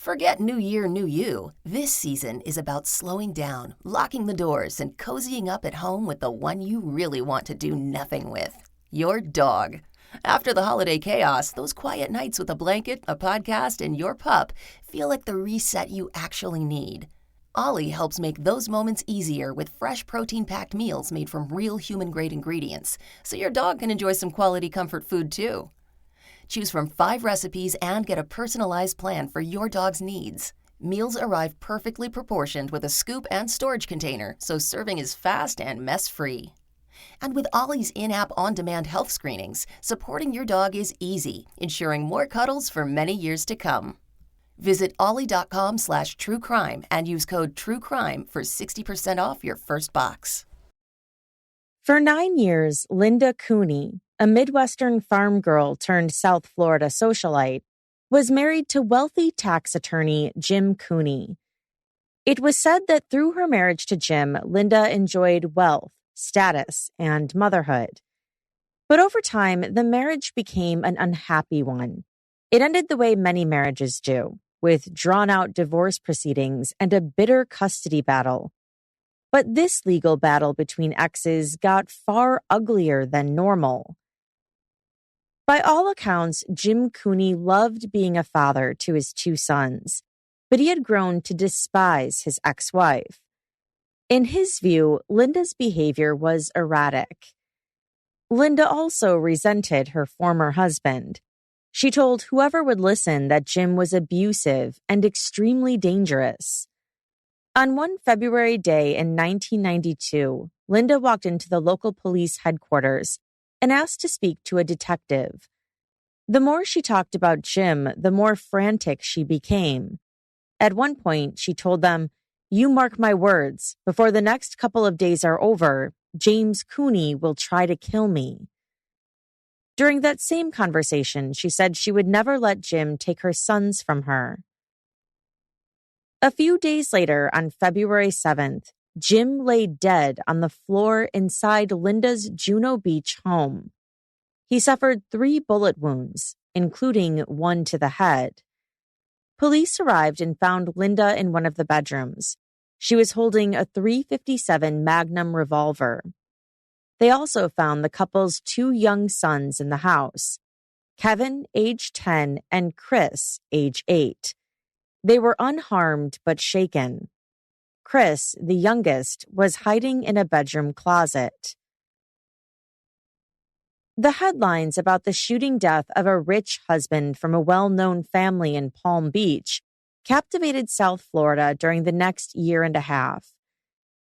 Forget New Year, New You. This season is about slowing down, locking the doors, and cozying up at home with the one you really want to do nothing with. Your dog. After the holiday chaos, those quiet nights with a blanket, a podcast, and your pup feel like the reset you actually need. Ollie helps make those moments easier with fresh protein-packed meals made from real human-grade ingredients, so your dog can enjoy some quality comfort food too. Choose from 5 recipes and get a personalized plan for your dog's needs. Meals arrive perfectly proportioned with a scoop and storage container, so serving is fast and mess-free. And with Ollie's in-app on-demand health screenings, supporting your dog is easy, ensuring more cuddles for many years to come. Visit ollie.com/truecrime and use code TRUECRIME for 60% off your first box. For 9 years, Linda Cooney, a Midwestern farm girl turned South Florida socialite, was married to wealthy tax attorney Jim Cooney. It was said that through her marriage to Jim, Linda enjoyed wealth, status, and motherhood. But over time, the marriage became an unhappy one. It ended the way many marriages do, with drawn-out divorce proceedings and a bitter custody battle. But this legal battle between exes got far uglier than normal. By all accounts, Jim Cooney loved being a father to his 2 sons, but he had grown to despise his ex-wife. In his view, Linda's behavior was erratic. Linda also resented her former husband. She told whoever would listen that Jim was abusive and extremely dangerous. On one February day in 1992, Linda walked into the local police headquarters and asked to speak to a detective. The more she talked about Jim, the more frantic she became. At one point, she told them, "You mark my words, before the next couple of days are over, James Cooney will try to kill me." During that same conversation, she said she would never let Jim take her sons from her. A few days later, on February 7th, Jim lay dead on the floor inside Linda's Juno Beach home. He suffered 3 bullet wounds, including one to the head. Police arrived and found Linda in one of the bedrooms. She was holding a .357 Magnum revolver. They also found the couple's 2 young sons in the house, Kevin, age 10, and Chris, age 8. They were unharmed but shaken. Chris, the youngest, was hiding in a bedroom closet. The headlines about the shooting death of a rich husband from a well-known family in Palm Beach captivated South Florida during the next year and a half.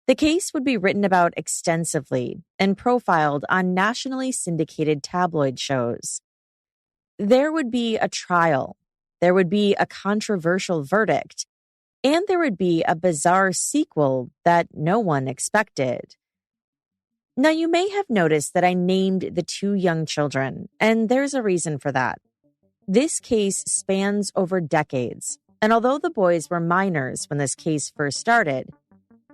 The case would be written about extensively and profiled on nationally syndicated tabloid shows. There would be a trial. There would be a controversial verdict. And there would be a bizarre sequel that no one expected. Now, you may have noticed that I named the 2 young children, and there's a reason for that. This case spans over decades, and although the boys were minors when this case first started,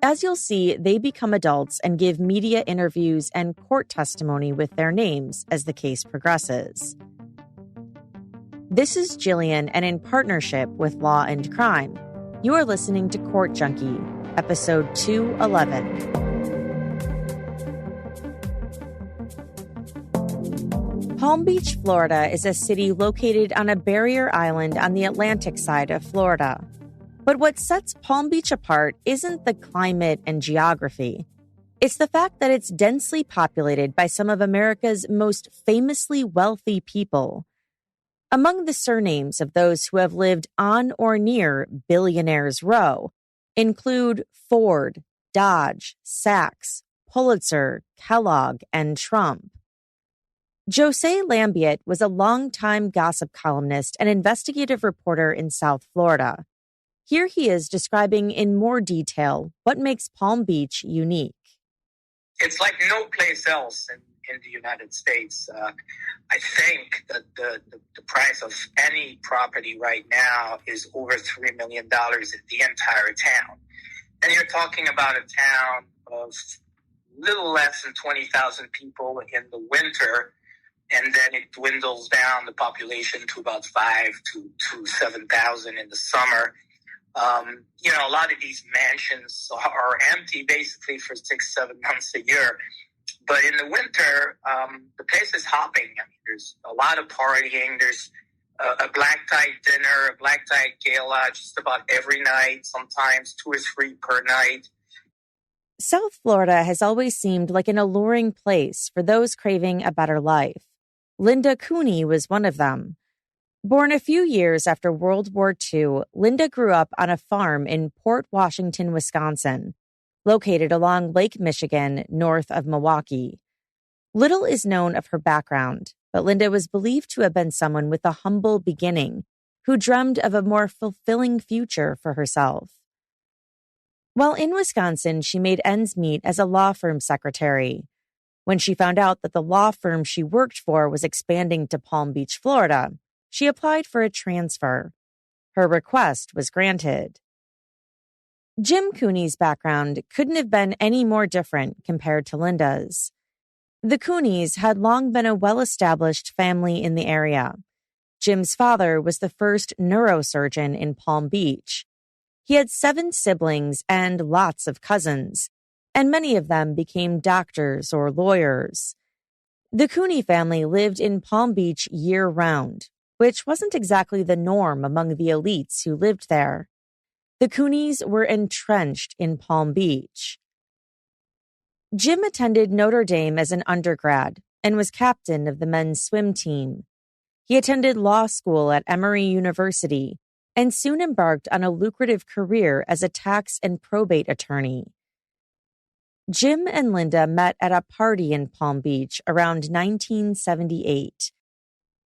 as you'll see, they become adults and give media interviews and court testimony with their names as the case progresses. This is Jillian, and in partnership with Law and Crime, you are listening to Court Junkie, episode 211. Palm Beach, Florida is a city located on a barrier island on the Atlantic side of Florida. But what sets Palm Beach apart isn't the climate and geography. It's the fact that it's densely populated by some of America's most famously wealthy people. Among the surnames of those who have lived on or near Billionaires Row include Ford, Dodge, Sachs, Pulitzer, Kellogg, and Trump. Jose Lambiet was a longtime gossip columnist and investigative reporter in South Florida. Here he is describing in more detail what makes Palm Beach unique. It's like no place else in the United States. I think that the price of any property right now is over $3 million in the entire town. And you're talking about a town of little less than 20,000 people in the winter and then it dwindles down the population to about 7,000 in the summer. A lot of these mansions are empty basically for 6-7 months a year. But in the winter, the place is hopping. I mean, there's a lot of partying. There's a black tie dinner, a black tie gala just about every night, sometimes 2 or 3 per night. South Florida has always seemed like an alluring place for those craving a better life. Linda Cooney was one of them. Born a few years after World War II, Linda grew up on a farm in Port Washington, Wisconsin, located along Lake Michigan, north of Milwaukee. Little is known of her background, but Linda was believed to have been someone with a humble beginning who dreamed of a more fulfilling future for herself. While in Wisconsin, she made ends meet as a law firm secretary. When she found out that the law firm she worked for was expanding to Palm Beach, Florida, she applied for a transfer. Her request was granted. Jim Cooney's background couldn't have been any more different compared to Linda's. The Cooneys had long been a well-established family in the area. Jim's father was the first neurosurgeon in Palm Beach. He had 7 siblings and lots of cousins, and many of them became doctors or lawyers. The Cooney family lived in Palm Beach year-round, which wasn't exactly the norm among the elites who lived there. The Cooneys were entrenched in Palm Beach. Jim attended Notre Dame as an undergrad and was captain of the men's swim team. He attended law school at Emory University and soon embarked on a lucrative career as a tax and probate attorney. Jim and Linda met at a party in Palm Beach around 1978.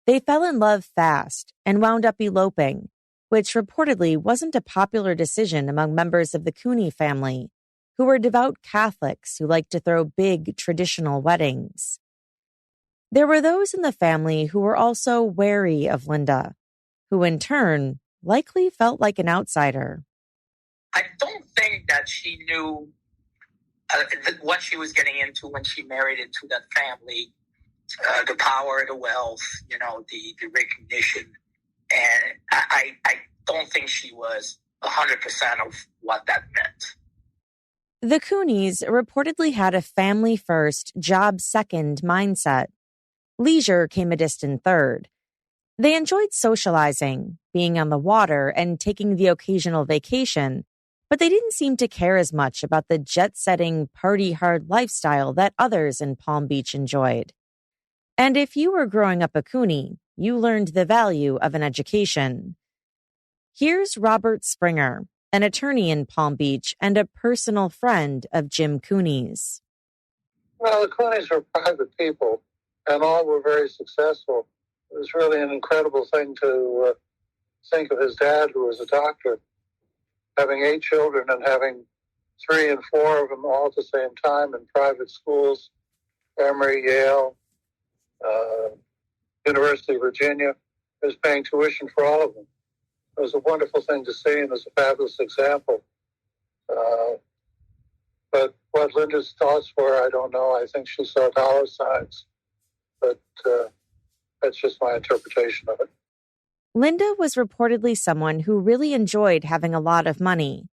They fell in love fast and wound up eloping, which reportedly wasn't a popular decision among members of the Cooney family, who were devout Catholics who liked to throw big traditional weddings. There were those in the family who were also wary of Linda, who in turn likely felt like an outsider. I don't think that she knew what she was getting into when she married into that family. The power, the wealth, the recognition. And I don't think she was 100% of what that meant. The Cooneys reportedly had a family-first, job-second mindset. Leisure came a distant third. They enjoyed socializing, being on the water, and taking the occasional vacation, but they didn't seem to care as much about the jet-setting, party-hard lifestyle that others in Palm Beach enjoyed. And if you were growing up a Cooney, you learned the value of an education. Here's Robert Springer, an attorney in Palm Beach and a personal friend of Jim Cooney's. Well, the Cooneys were private people, and all were very successful. It was really an incredible thing to think of his dad, who was a doctor, having 8 children and having 3 and 4 of them all at the same time in private schools, Emory, Yale, University of Virginia, was paying tuition for all of them. It was a wonderful thing to see, and it was a fabulous example. But what Linda's thoughts were, I don't know. I think she saw dollar signs, but that's just my interpretation of it. Linda was reportedly someone who really enjoyed having a lot of money.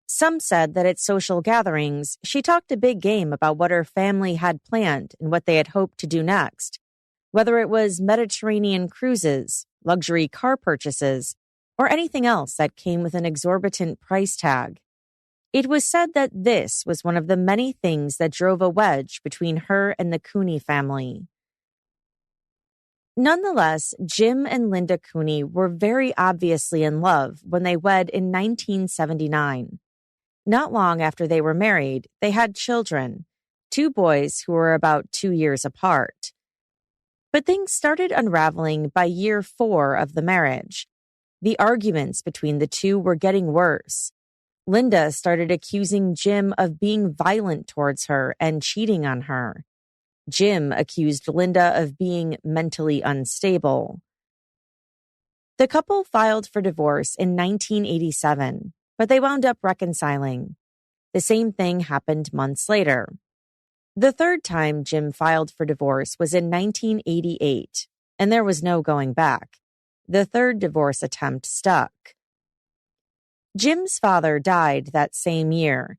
Some said that at social gatherings, she talked a big game about what her family had planned and what they had hoped to do next, whether it was Mediterranean cruises, luxury car purchases, or anything else that came with an exorbitant price tag. It was said that this was one of the many things that drove a wedge between her and the Cooney family. Nonetheless, Jim and Linda Cooney were very obviously in love when they wed in 1979. Not long after they were married, they had children, 2 boys who were about 2 years apart. But things started unraveling by year 4 of the marriage. The arguments between the two were getting worse. Linda started accusing Jim of being violent towards her and cheating on her. Jim accused Linda of being mentally unstable. The couple filed for divorce in 1987, but they wound up reconciling. The same thing happened months later. The third time Jim filed for divorce was in 1988, and there was no going back. The third divorce attempt stuck. Jim's father died that same year.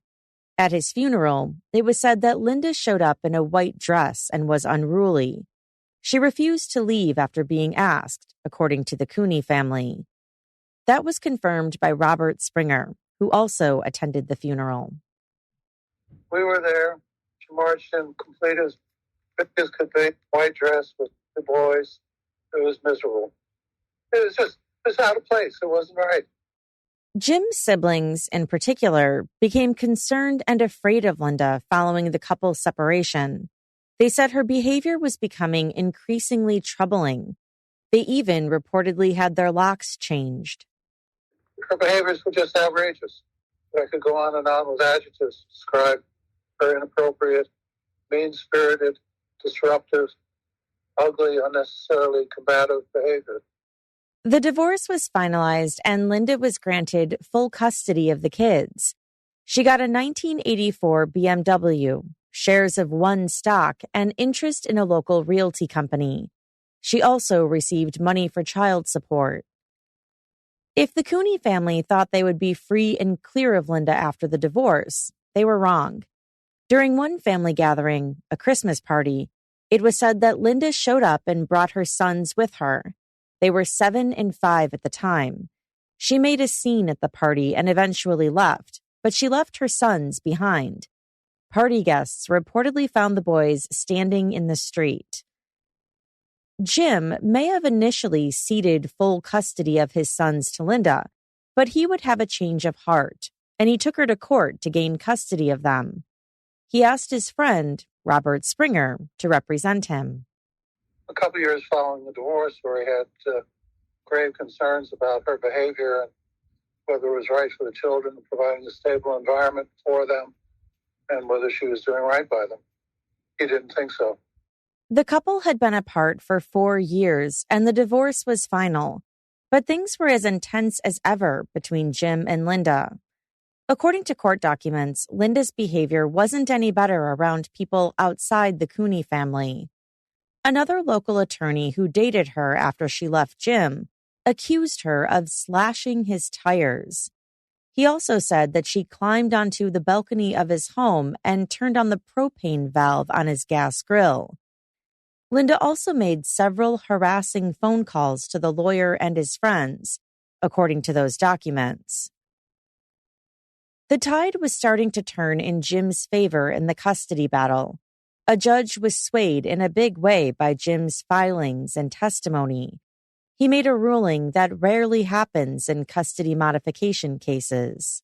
At his funeral, it was said that Linda showed up in a white dress and was unruly. She refused to leave after being asked, according to the Cooney family. That was confirmed by Robert Springer, who also attended the funeral. We were there. She marched in complete as fit as could be, white dress with the boys. It was miserable. It was out of place. It wasn't right. Jim's siblings, in particular, became concerned and afraid of Linda following the couple's separation. They said her behavior was becoming increasingly troubling. They even reportedly had their locks changed. Her behaviors were just outrageous. I could go on and on with adjectives to describe her: inappropriate, mean-spirited, disruptive, ugly, unnecessarily combative behavior. The divorce was finalized and Linda was granted full custody of the kids. She got a 1984 BMW, shares of one stock, and interest in a local realty company. She also received money for child support. If the Cooney family thought they would be free and clear of Linda after the divorce, they were wrong. During one family gathering, a Christmas party, it was said that Linda showed up and brought her sons with her. They were 7 and 5 at the time. She made a scene at the party and eventually left, but she left her sons behind. Party guests reportedly found the boys standing in the street. Jim may have initially ceded full custody of his sons to Linda, but he would have a change of heart, and he took her to court to gain custody of them. He asked his friend, Robert Springer, to represent him. A couple years following the divorce, where he had grave concerns about her behavior and whether it was right for the children, providing a stable environment for them, and whether she was doing right by them. He didn't think so. The couple had been apart for 4 years, and the divorce was final. But things were as intense as ever between Jim and Linda. According to court documents, Linda's behavior wasn't any better around people outside the Cooney family. Another local attorney who dated her after she left Jim accused her of slashing his tires. He also said that she climbed onto the balcony of his home and turned on the propane valve on his gas grill. Linda also made several harassing phone calls to the lawyer and his friends, according to those documents. The tide was starting to turn in Jim's favor in the custody battle. A judge was swayed in a big way by Jim's filings and testimony. He made a ruling that rarely happens in custody modification cases.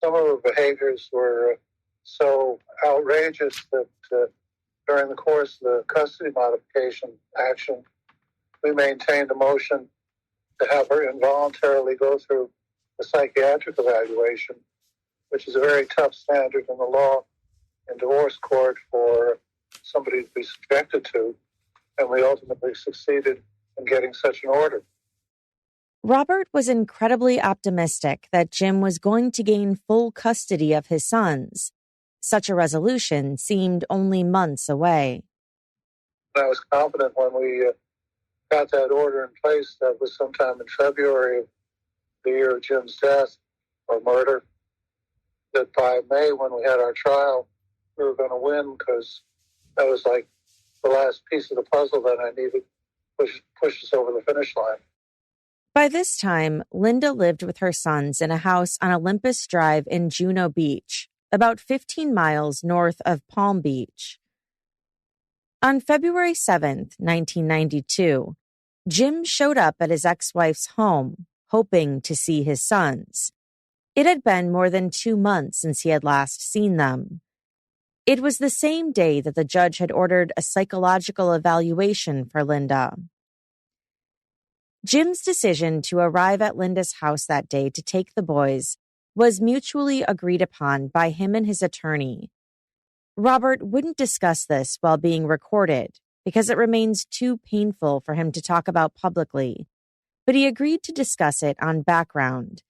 Some of her behaviors were so outrageous that during the course of the custody modification action, we maintained a motion to have her involuntarily go through a psychiatric evaluation, which is a very tough standard in the law in divorce court for somebody to be subjected to, and we ultimately succeeded in getting such an order. Robert was incredibly optimistic that Jim was going to gain full custody of his sons. Such a resolution seemed only months away. I was confident when we got that order in place, that was sometime in February of the year of Jim's death or murder, that by May, when we had our trial, we were going to win, because that was like the last piece of the puzzle that I needed to push us over the finish line. By this time, Linda lived with her sons in a house on Olympus Drive in Juno Beach, about 15 miles north of Palm Beach. On February 7th, 1992, Jim showed up at his ex-wife's home, hoping to see his sons. It had been more than 2 months since he had last seen them. It was the same day that the judge had ordered a psychological evaluation for Linda. Jim's decision to arrive at Linda's house that day to take the boys was mutually agreed upon by him and his attorney. Robert wouldn't discuss this while being recorded because it remains too painful for him to talk about publicly, but he agreed to discuss it on background.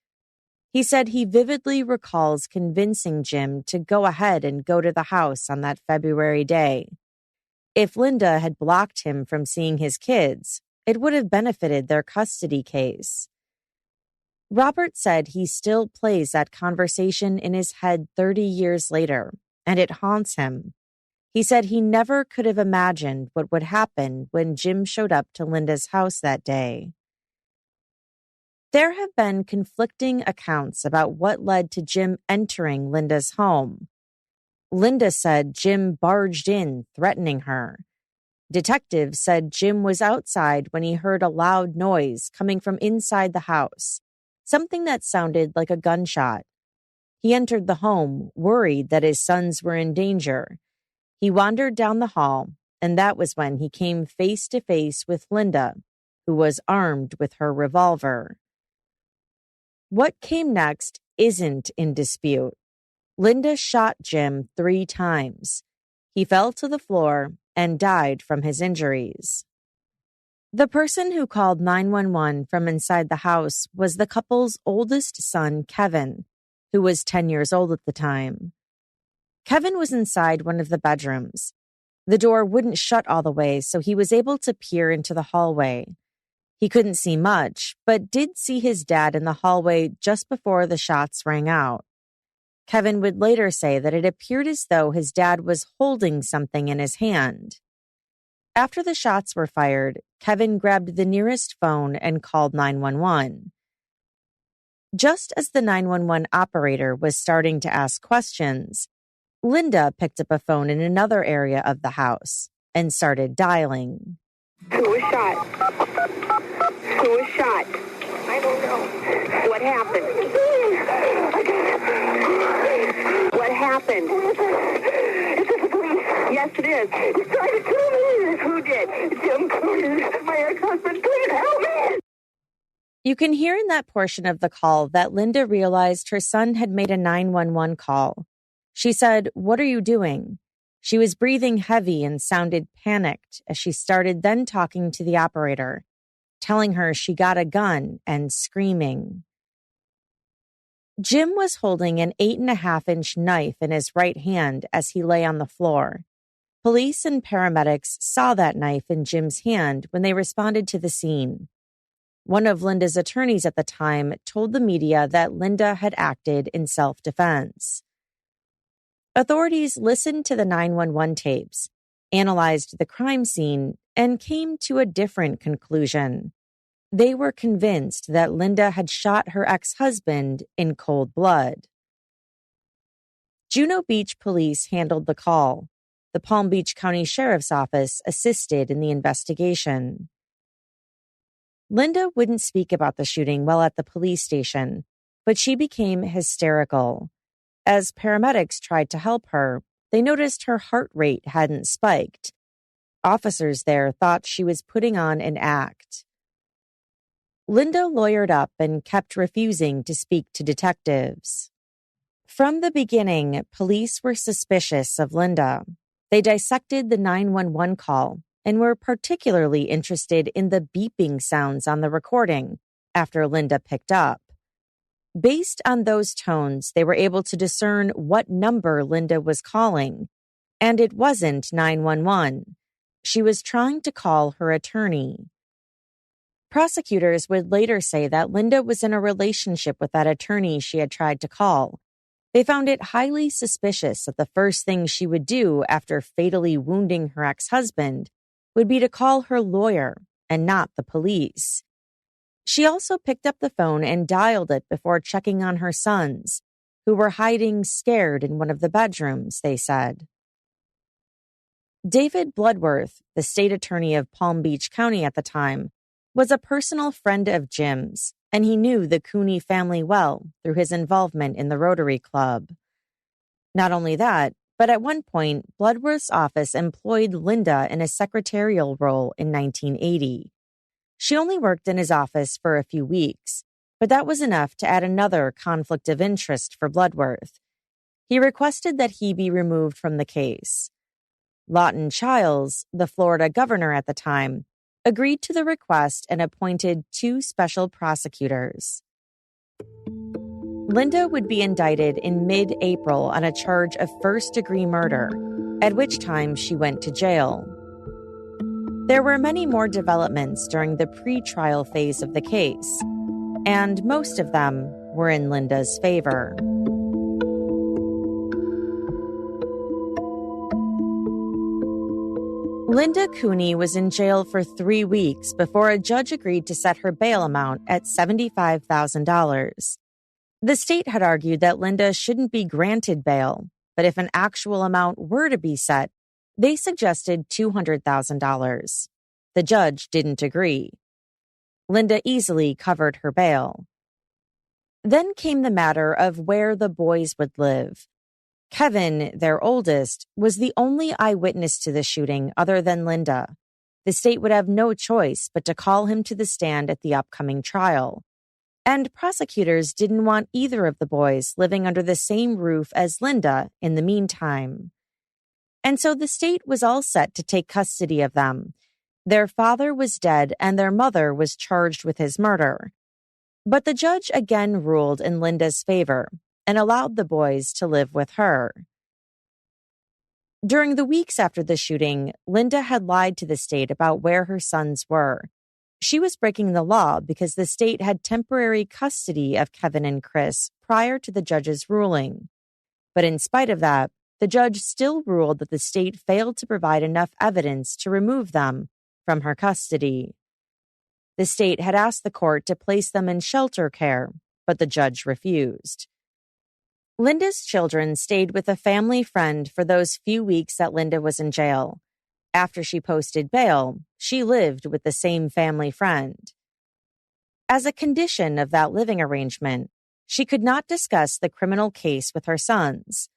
He said he vividly recalls convincing Jim to go ahead and go to the house on that February day. If Linda had blocked him from seeing his kids, it would have benefited their custody case. Robert said he still plays that conversation in his head 30 years later, and it haunts him. He said he never could have imagined what would happen when Jim showed up to Linda's house that day. There have been conflicting accounts about what led to Jim entering Linda's home. Linda said Jim barged in, threatening her. Detectives said Jim was outside when he heard a loud noise coming from inside the house, something that sounded like a gunshot. He entered the home, worried that his sons were in danger. He wandered down the hall, and that was when he came face to face with Linda, who was armed with her revolver. What came next isn't in dispute. Linda shot Jim 3 times. He fell to the floor and died from his injuries. The person who called 911 from inside the house was the couple's oldest son, Kevin, who was 10 years old at the time. Kevin was inside one of the bedrooms. The door wouldn't shut all the way, so he was able to peer into the hallway. He couldn't see much, but did see his dad in the hallway just before the shots rang out. Kevin would later say that it appeared as though his dad was holding something in his hand. After the shots were fired, Kevin grabbed the nearest phone and called 911. Just as the 911 operator was starting to ask questions, Linda picked up a phone in another area of the house and started dialing. Who was shot? Who was shot? I don't know. What happened? What happened? It's the police. Yes, it is. He's trying to kill me. Who did? Jim Cooney, my ex-husband. Please help me. You can hear in that portion of the call that Linda realized her son had made a 911 call. She said, "What are you doing?" She was breathing heavy and sounded panicked as she started then talking to the operator, telling her she got a gun and screaming. Jim was holding an 8.5-inch knife in his right hand as he lay on the floor. Police and paramedics saw that knife in Jim's hand when they responded to the scene. One of Linda's attorneys at the time told the media that Linda had acted in self-defense. Authorities listened to the 911 tapes, analyzed the crime scene, and came to a different conclusion. They were convinced that Linda had shot her ex-husband in cold blood. Juno Beach police handled the call. The Palm Beach County Sheriff's Office assisted in the investigation. Linda wouldn't speak about the shooting while at the police station, but she became hysterical. As paramedics tried to help her, they noticed her heart rate hadn't spiked. Officers there thought she was putting on an act. Linda lawyered up and kept refusing to speak to detectives. From the beginning, police were suspicious of Linda. They dissected the 911 call and were particularly interested in the beeping sounds on the recording after Linda picked up. Based on those tones, they were able to discern what number Linda was calling, and it wasn't 911. She was trying to call her attorney. Prosecutors would later say that Linda was in a relationship with that attorney she had tried to call. They found it highly suspicious that the first thing she would do after fatally wounding her ex-husband would be to call her lawyer and not the police. She also picked up the phone and dialed it before checking on her sons, who were hiding scared in one of the bedrooms, they said. David Bloodworth, the state attorney of Palm Beach County at the time, was a personal friend of Jim's, and he knew the Cooney family well through his involvement in the Rotary Club. Not only that, but at one point, Bloodworth's office employed Linda in a secretarial role in 1980. She only worked in his office for a few weeks, but that was enough to add another conflict of interest for Bloodworth. He requested that he be removed from the case. Lawton Chiles, the Florida governor at the time, agreed to the request and appointed 2 special prosecutors. Linda would be indicted in mid-April on a charge of first-degree murder, at which time she went to jail. There were many more developments during the pre-trial phase of the case, and most of them were in Linda's favor. Linda Cooney was in jail for 3 weeks before a judge agreed to set her bail amount at $75,000. The state had argued that Linda shouldn't be granted bail, but if an actual amount were to be set, they suggested $200,000. The judge didn't agree. Linda easily covered her bail. Then came the matter of where the boys would live. Kevin, their oldest, was the only eyewitness to the shooting other than Linda. The state would have no choice but to call him to the stand at the upcoming trial. And prosecutors didn't want either of the boys living under the same roof as Linda in the meantime. And so the state was all set to take custody of them. Their father was dead and their mother was charged with his murder. But the judge again ruled in Linda's favor and allowed the boys to live with her. During the weeks after the shooting, Linda had lied to the state about where her sons were. She was breaking the law because the state had temporary custody of Kevin and Chris prior to the judge's ruling. But in spite of that, the judge still ruled that the state failed to provide enough evidence to remove them from her custody. The state had asked the court to place them in shelter care, but the judge refused. Linda's children stayed with a family friend for those few weeks that Linda was in jail. After she posted bail, she lived with the same family friend. As a condition of that living arrangement, she could not discuss the criminal case with her sons.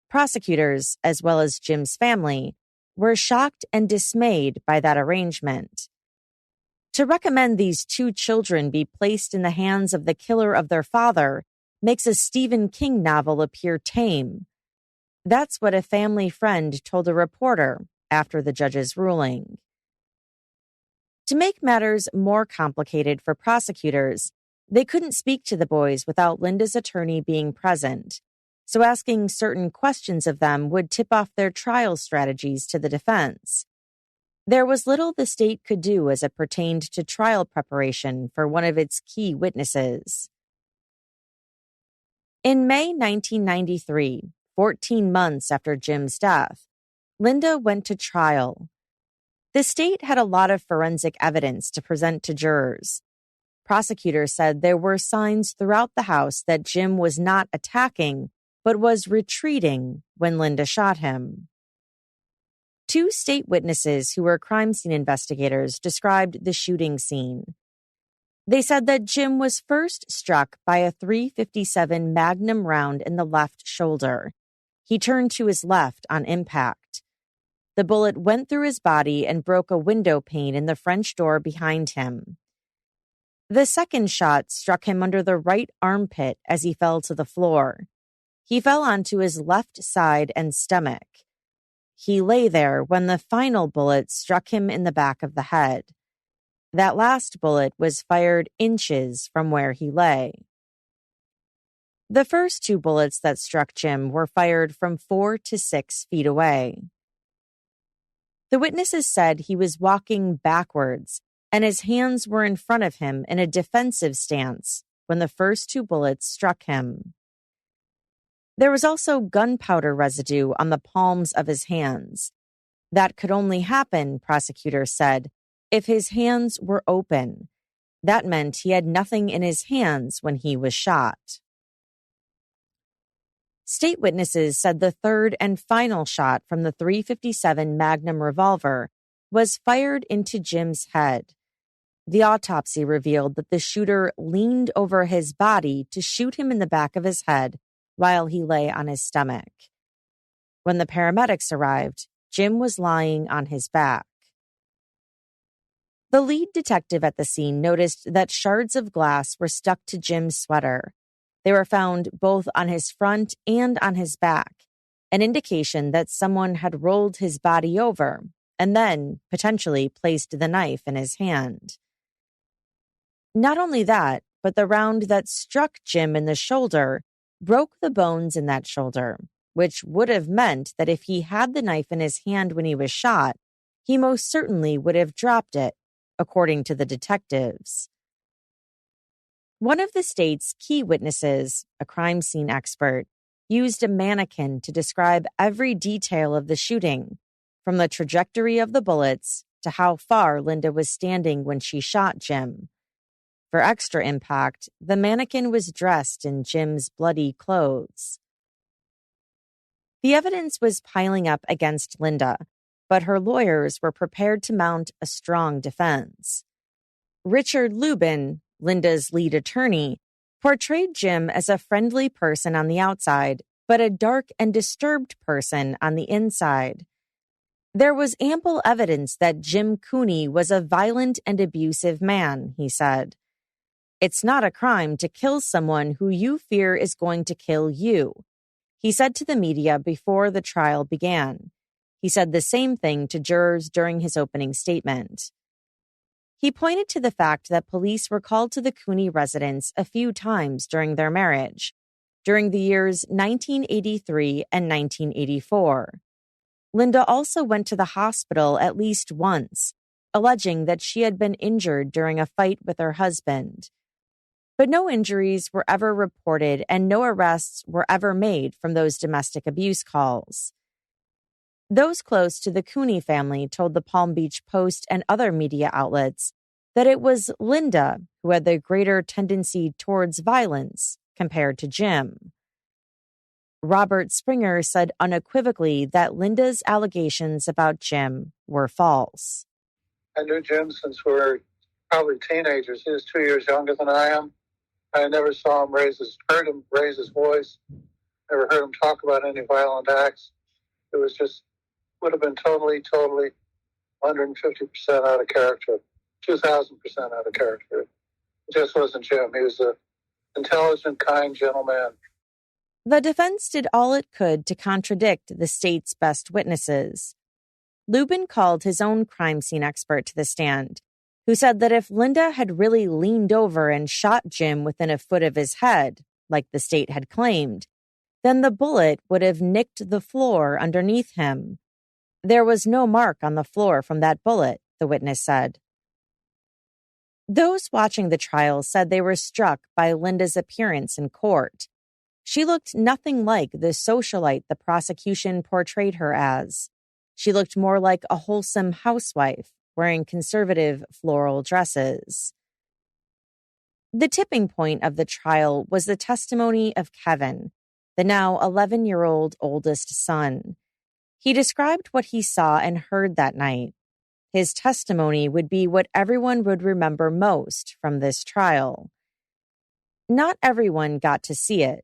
Prosecutors, as well as Jim's family, were shocked and dismayed by that arrangement. To recommend these two children be placed in the hands of the killer of their father makes a Stephen King novel appear tame. That's what a family friend told a reporter after the judge's ruling. To make matters more complicated for prosecutors, they couldn't speak to the boys without Linda's attorney being present, so asking certain questions of them would tip off their trial strategies to the defense. There was little the state could do as it pertained to trial preparation for one of its key witnesses. In May 1993, 14 months after Jim's death, Linda went to trial. The state had a lot of forensic evidence to present to jurors. Prosecutors said there were signs throughout the house that Jim was not attacking, but was retreating when Linda shot him. Two state witnesses who were crime scene investigators described the shooting scene. They said that Jim was first struck by a .357 Magnum round in the left shoulder. He turned to his left on impact. The bullet went through his body and broke a window pane in the French door behind him. The second shot struck him under the right armpit as he fell to the floor. He fell onto his left side and stomach. He lay there when the final bullet struck him in the back of the head. That last bullet was fired inches from where he lay. The first two bullets that struck Jim were fired from 4 to 6 feet away. The witnesses said he was walking backwards and his hands were in front of him in a defensive stance when the first two bullets struck him. There was also gunpowder residue on the palms of his hands. That could only happen, prosecutors said, if his hands were open. That meant he had nothing in his hands when he was shot. State witnesses said the third and final shot from the .357 Magnum revolver was fired into Jim's head. The autopsy revealed that the shooter leaned over his body to shoot him in the back of his head while he lay on his stomach. When the paramedics arrived, Jim was lying on his back. The lead detective at the scene noticed that shards of glass were stuck to Jim's sweater. They were found both on his front and on his back, an indication that someone had rolled his body over and then potentially placed the knife in his hand. Not only that, but the round that struck Jim in the shoulder broke the bones in that shoulder, which would have meant that if he had the knife in his hand when he was shot, he most certainly would have dropped it, according to the detectives. One of the state's key witnesses, a crime scene expert, used a mannequin to describe every detail of the shooting, from the trajectory of the bullets to how far Linda was standing when she shot Jim. For extra impact, the mannequin was dressed in Jim's bloody clothes. The evidence was piling up against Linda, but her lawyers were prepared to mount a strong defense. Richard Lubin, Linda's lead attorney, portrayed Jim as a friendly person on the outside, but a dark and disturbed person on the inside. There was ample evidence that Jim Cooney was a violent and abusive man, he said. It's not a crime to kill someone who you fear is going to kill you, he said to the media before the trial began. He said the same thing to jurors during his opening statement. He pointed to the fact that police were called to the Cooney residence a few times during their marriage, during the years 1983 and 1984. Linda also went to the hospital at least once, alleging that she had been injured during a fight with her husband. But no injuries were ever reported and no arrests were ever made from those domestic abuse calls. Those close to the Cooney family told the Palm Beach Post and other media outlets that it was Linda who had the greater tendency towards violence compared to Jim. Robert Springer said unequivocally that Linda's allegations about Jim were false. I knew Jim since we were probably teenagers. He was 2 years younger than I am. I never saw him heard him raise his voice, never heard him talk about any violent acts. It was just, would have been totally, 150% out of character, 2,000% out of character. It just wasn't Jim. He was an intelligent, kind, gentle man. The defense did all it could to contradict the state's best witnesses. Lubin called his own crime scene expert to the stand, who said that if Linda had really leaned over and shot Jim within a foot of his head, like the state had claimed, then the bullet would have nicked the floor underneath him. There was no mark on the floor from that bullet, the witness said. Those watching the trial said they were struck by Linda's appearance in court. She looked nothing like the socialite the prosecution portrayed her as. She looked more like a wholesome housewife, wearing conservative floral dresses. The tipping point of the trial was the testimony of Kevin, the now 11-year-old oldest son. He described what he saw and heard that night. His testimony would be what everyone would remember most from this trial. Not everyone got to see it.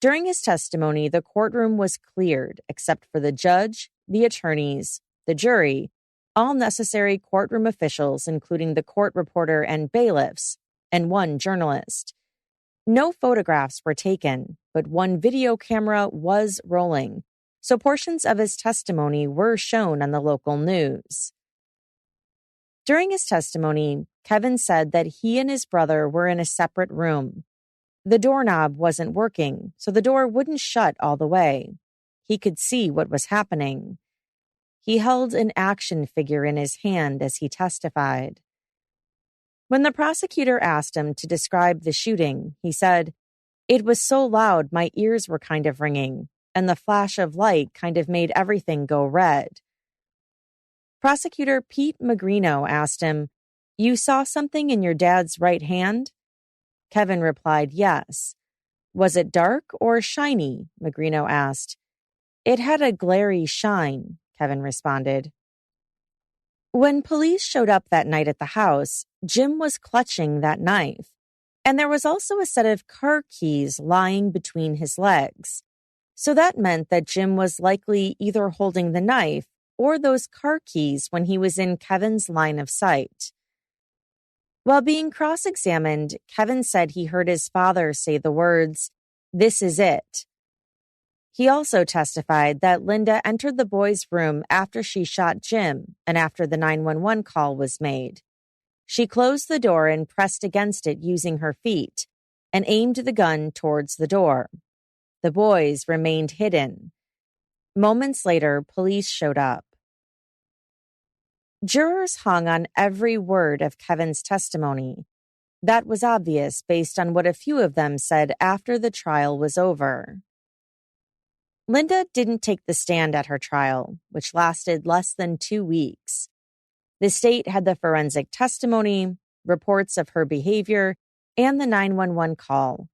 During his testimony, the courtroom was cleared, except for the judge, the attorneys, the jury, all necessary courtroom officials, including the court reporter and bailiffs, and one journalist. No photographs were taken, but one video camera was rolling, so portions of his testimony were shown on the local news. During his testimony, Kevin said that he and his brother were in a separate room. The doorknob wasn't working, so the door wouldn't shut all the way. He could see what was happening. He held an action figure in his hand as he testified. When the prosecutor asked him to describe the shooting, he said, "It was so loud my ears were kind of ringing, and the flash of light kind of made everything go red." Prosecutor Pete Magrino asked him, "You saw something in your dad's right hand?" Kevin replied, "Yes." "Was it dark or shiny?" Magrino asked. "It had a glary shine," Kevin responded. When police showed up that night at the house, Jim was clutching that knife, and there was also a set of car keys lying between his legs. So that meant that Jim was likely either holding the knife or those car keys when he was in Kevin's line of sight. While being cross-examined, Kevin said he heard his father say the words, "This is it." He also testified that Linda entered the boy's room after she shot Jim and after the 911 call was made. She closed the door and pressed against it using her feet and aimed the gun towards the door. The boys remained hidden. Moments later, police showed up. Jurors hung on every word of Kevin's testimony. That was obvious based on what a few of them said after the trial was over. Linda didn't take the stand at her trial, which lasted less than 2 weeks. The state had the forensic testimony, reports of her behavior, and the 911 call.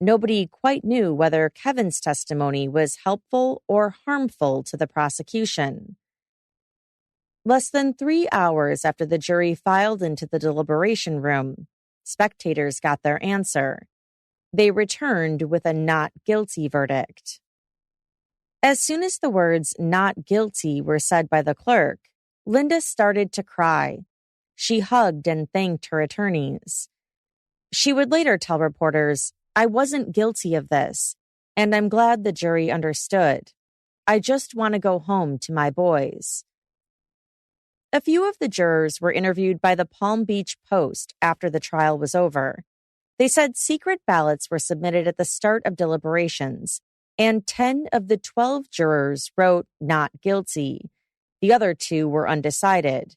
Nobody quite knew whether Kevin's testimony was helpful or harmful to the prosecution. Less than 3 hours after the jury filed into the deliberation room, spectators got their answer. They returned with a not guilty verdict. As soon as the words "not guilty" were said by the clerk, Linda started to cry. She hugged and thanked her attorneys. She would later tell reporters, "I wasn't guilty of this, and I'm glad the jury understood. I just want to go home to my boys." A few of the jurors were interviewed by the Palm Beach Post after the trial was over. They said secret ballots were submitted at the start of deliberations, and 10 of the 12 jurors wrote "not guilty." The other 2 were undecided.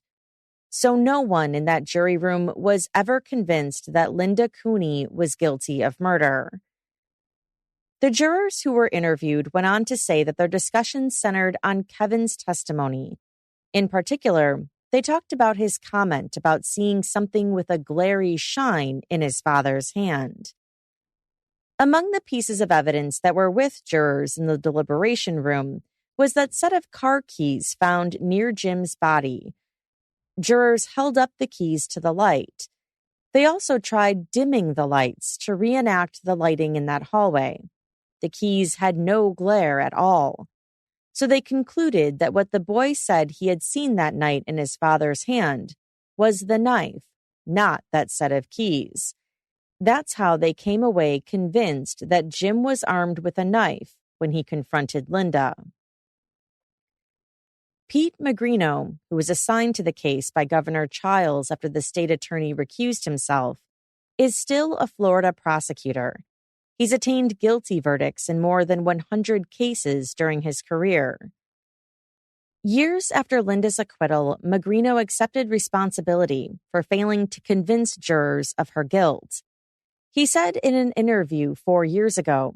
So no one in that jury room was ever convinced that Linda Cooney was guilty of murder. The jurors who were interviewed went on to say that their discussions centered on Kevin's testimony. In particular, they talked about his comment about seeing something with a glary shine in his father's hand. Among the pieces of evidence that were with jurors in the deliberation room was that set of car keys found near Jim's body. Jurors held up the keys to the light. They also tried dimming the lights to reenact the lighting in that hallway. The keys had no glare at all. So they concluded that what the boy said he had seen that night in his father's hand was the knife, not that set of keys. That's how they came away convinced that Jim was armed with a knife when he confronted Linda. Pete Magrino, who was assigned to the case by Governor Childs after the state attorney recused himself, is still a Florida prosecutor. He's attained guilty verdicts in more than 100 cases during his career. Years after Linda's acquittal, Magrino accepted responsibility for failing to convince jurors of her guilt. He said in an interview 4 years ago,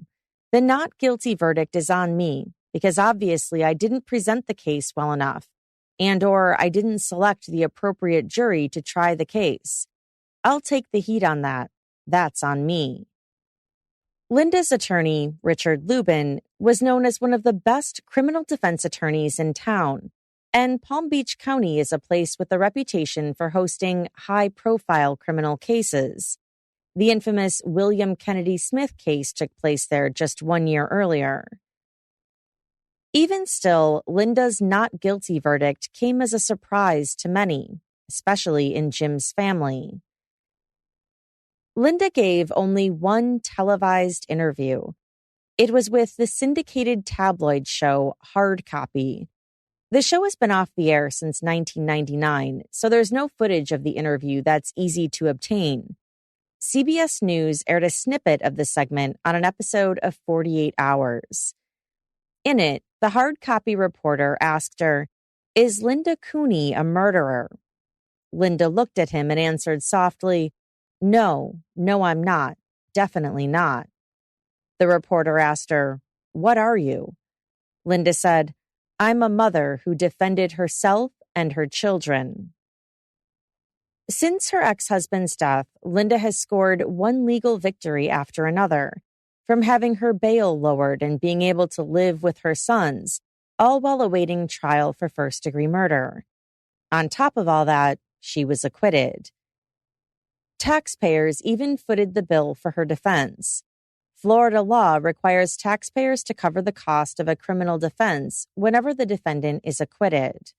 "The not guilty verdict is on me because obviously I didn't present the case well enough, or I didn't select the appropriate jury to try the case. I'll take the heat on that. That's on me." Linda's attorney, Richard Lubin, was known as one of the best criminal defense attorneys in town, and Palm Beach County is a place with a reputation for hosting high-profile criminal cases. The infamous William Kennedy Smith case took place there just 1 year earlier. Even still, Linda's not guilty verdict came as a surprise to many, especially in Jim's family. Linda gave only one televised interview. It was with the syndicated tabloid show Hard Copy. The show has been off the air since 1999, so there's no footage of the interview that's easy to obtain. CBS News aired a snippet of the segment on an episode of 48 Hours. In it, the Hard Copy reporter asked her, "Is Linda Cooney a murderer?" Linda looked at him and answered softly, No, I'm not. Definitely not." The reporter asked her, "What are you?" Linda said, "I'm a mother who defended herself and her children." Since her ex-husband's death, Linda has scored one legal victory after another, from having her bail lowered and being able to live with her sons, all while awaiting trial for first-degree murder. On top of all that, she was acquitted. Taxpayers even footed the bill for her defense. Florida law requires taxpayers to cover the cost of a criminal defense whenever the defendant is acquitted.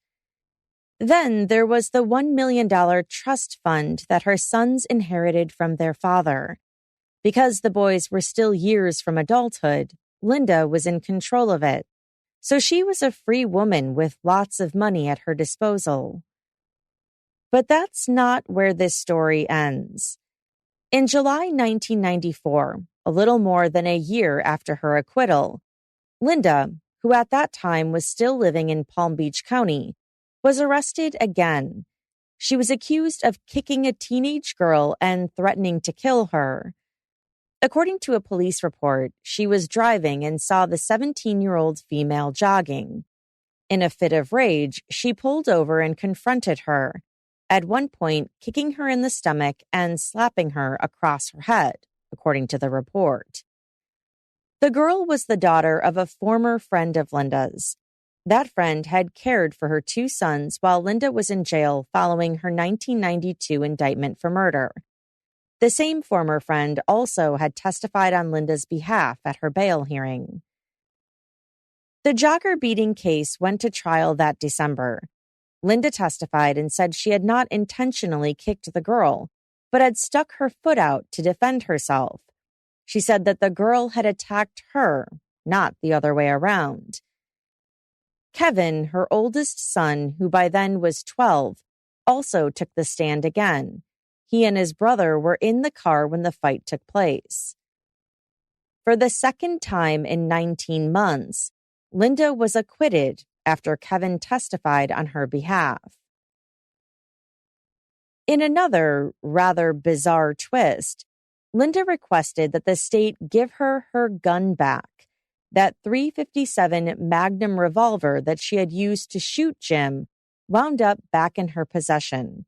Then there was the $1 million trust fund that her sons inherited from their father. Because the boys were still years from adulthood, Linda was in control of it. So she was a free woman with lots of money at her disposal. But that's not where this story ends. In July 1994, a little more than a year after her acquittal, Linda, who at that time was still living in Palm Beach County, was arrested again. She was accused of kicking a teenage girl and threatening to kill her. According to a police report, she was driving and saw the 17-year-old female jogging. In a fit of rage, she pulled over and confronted her, at one point kicking her in the stomach and slapping her across her head, according to the report. The girl was the daughter of a former friend of Linda's. That friend had cared for her two sons while Linda was in jail following her 1992 indictment for murder. The same former friend also had testified on Linda's behalf at her bail hearing. The jogger beating case went to trial that December. Linda testified and said she had not intentionally kicked the girl, but had stuck her foot out to defend herself. She said that the girl had attacked her, not the other way around. Kevin, her oldest son, who by then was 12, also took the stand again. He and his brother were in the car when the fight took place. For the second time in 19 months, Linda was acquitted after Kevin testified on her behalf. In another, rather bizarre twist, Linda requested that the state give her her gun back, that .357 Magnum revolver that she had used to shoot Jim wound up back in her possession.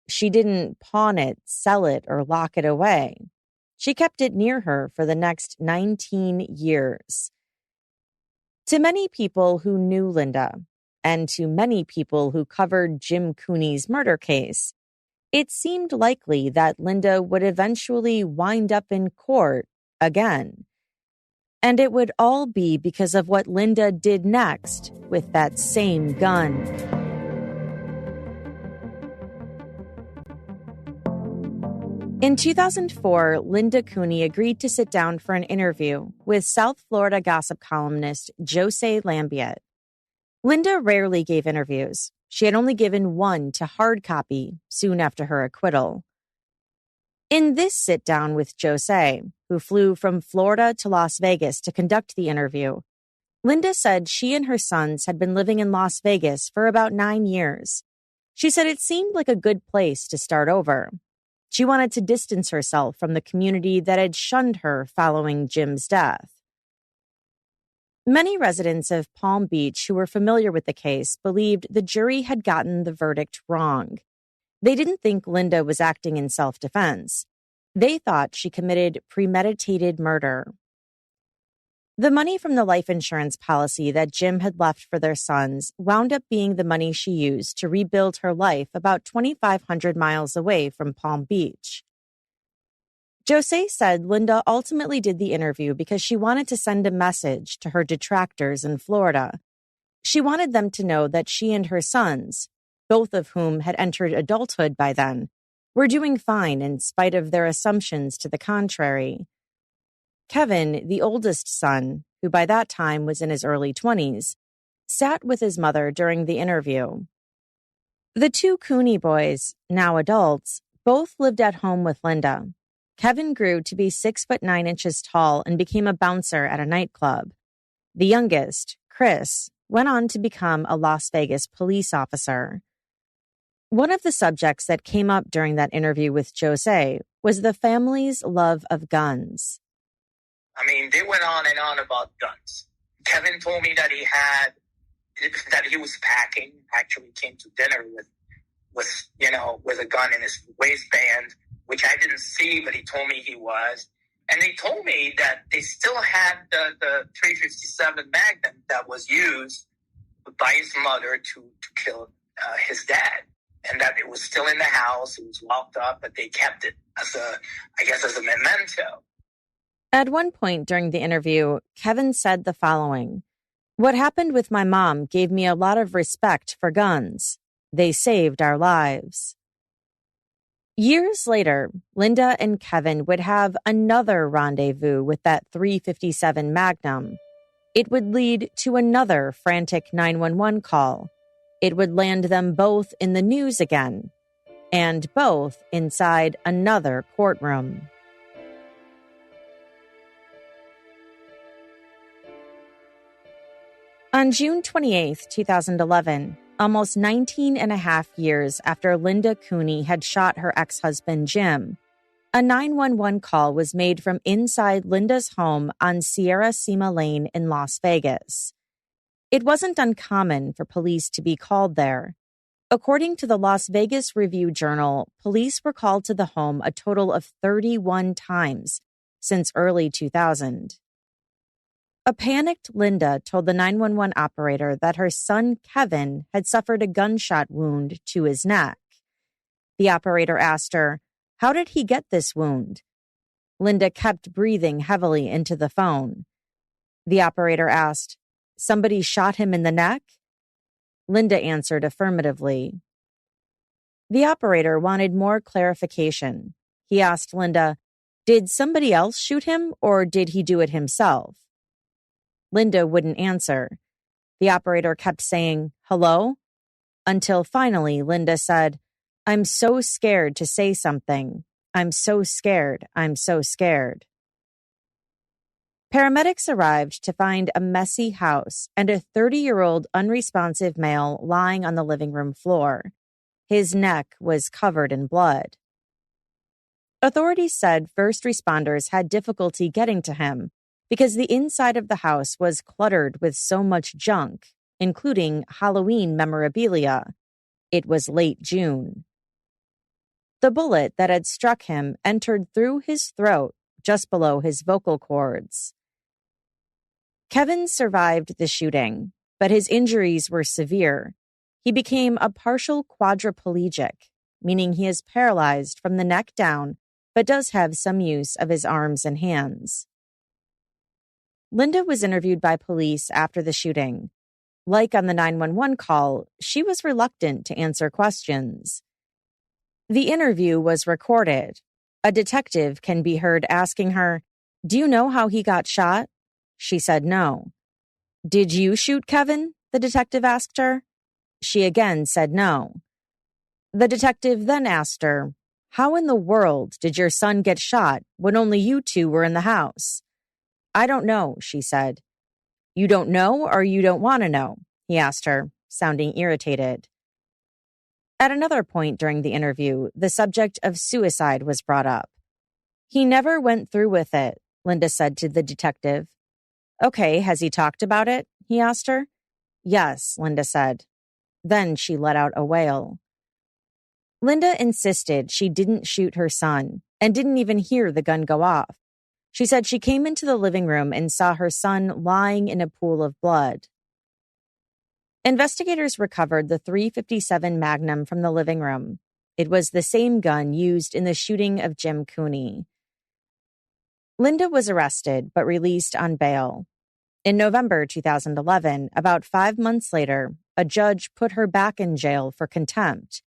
She didn't pawn it, sell it, or lock it away. She kept it near her for the next 19 years. To many people who knew Linda, and to many people who covered Jim Cooney's murder case, it seemed likely that Linda would eventually wind up in court again. And it would all be because of what Linda did next with that same gun. In 2004, Linda Cooney agreed to sit down for an interview with South Florida gossip columnist Jose Lambiet. Linda rarely gave interviews. She had only given one to hard copy soon after her acquittal. In this sit-down with Jose, who flew from Florida to Las Vegas to conduct the interview, Linda said she and her sons had been living in Las Vegas for about 9 years. She said it seemed like a good place to start over. She wanted to distance herself from the community that had shunned her following Jim's death. Many residents of Palm Beach who were familiar with the case believed the jury had gotten the verdict wrong. They didn't think Linda was acting in self-defense. They thought she committed premeditated murder. The money from the life insurance policy that Jim had left for their sons wound up being the money she used to rebuild her life about 2,500 miles away from Palm Beach. Jose said Linda ultimately did the interview because she wanted to send a message to her detractors in Florida. She wanted them to know that she and her sons, both of whom had entered adulthood by then, were doing fine in spite of their assumptions to the contrary. Kevin, the oldest son, who by that time was in his early 20s, sat with his mother during the interview. The two Cooney boys, now adults, both lived at home with Linda. Kevin grew to be 6'9" tall and became a bouncer at a nightclub. The youngest, Chris, went on to become a Las Vegas police officer. One of the subjects that came up during that interview with Jose was the family's love of guns. I mean, they went on and on about guns. Kevin told me that he was packing, actually came to dinner with a gun in his waistband, which I didn't see, but he told me he was. And they told me that they still had the .357 Magnum that was used by his mother to kill his dad. And that it was still in the house, it was locked up, but they kept it as a memento. At one point during the interview, Kevin said the following: "What happened with my mom gave me a lot of respect for guns. They saved our lives." Years later, Linda and Kevin would have another rendezvous with that .357 Magnum. It would lead to another frantic 911 call. It would land them both in the news again. and both inside another courtroom. On June 28, 2011, almost 19 and a half years after Linda Cooney had shot her ex-husband Jim, a 911 call was made from inside Linda's home on Sierra Cima Lane in Las Vegas. It wasn't uncommon for police to be called there. According to the Las Vegas Review-Journal, police were called to the home a total of 31 times since early 2000. A panicked Linda told the 911 operator that her son Kevin had suffered a gunshot wound to his neck. The operator asked her, "How did he get this wound?" Linda kept breathing heavily into the phone. The operator asked, "Somebody shot him in the neck?" Linda answered affirmatively. The operator wanted more clarification. He asked Linda, "Did somebody else shoot him or did he do it himself?" Linda wouldn't answer. The operator kept saying, "Hello?" Until finally Linda said, "I'm so scared to say something. I'm so scared. I'm so scared." Paramedics arrived to find a messy house and a 30-year-old unresponsive male lying on the living room floor. His neck was covered in blood. Authorities said first responders had difficulty getting to him because the inside of the house was cluttered with so much junk, including Halloween memorabilia. It was late June. The bullet that had struck him entered through his throat, just below his vocal cords. Kevin survived the shooting, but his injuries were severe. He became a partial quadriplegic, meaning he is paralyzed from the neck down, but does have some use of his arms and hands. Linda was interviewed by police after the shooting. Like on the 911 call, she was reluctant to answer questions. The interview was recorded. A detective can be heard asking her, "Do you know how he got shot?" She said no. "Did you shoot Kevin?" the detective asked her. She again said no. The detective then asked her, "How in the world did your son get shot when only you two were in the house?" "I don't know," she said. "You don't know or you don't want to know?" he asked her, sounding irritated. At another point during the interview, the subject of suicide was brought up. "He never went through with it," Linda said to the detective. "Okay, has he talked about it?" he asked her. "Yes," Linda said. Then she let out a wail. Linda insisted she didn't shoot her son and didn't even hear the gun go off. She said she came into the living room and saw her son lying in a pool of blood. Investigators recovered the .357 Magnum from the living room. It was the same gun used in the shooting of Jim Cooney. Linda was arrested but released on bail. In November 2011, about 5 months later, a judge put her back in jail for contempt.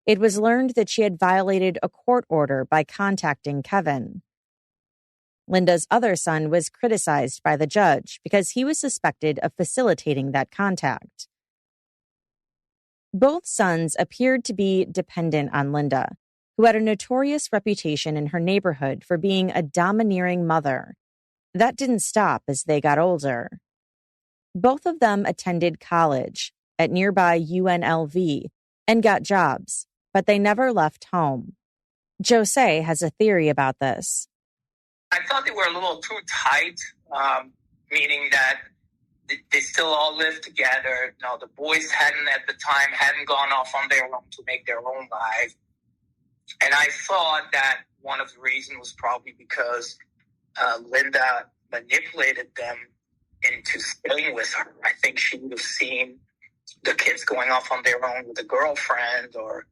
It was learned that she had violated a court order by contacting Kevin. Linda's other son was criticized by the judge because he was suspected of facilitating that contact. Both sons appeared to be dependent on Linda, who had a notorious reputation in her neighborhood for being a domineering mother. That didn't stop as they got older. Both of them attended college at nearby UNLV and got jobs, but they never left home. Jose has a theory about this. I thought they were a little too tight, meaning that they still all lived together. You know, the boys at the time hadn't gone off on their own to make their own life. And I thought that one of the reasons was probably because Linda manipulated them into staying with her. I think she would have seen the kids going off on their own with a girlfriend or,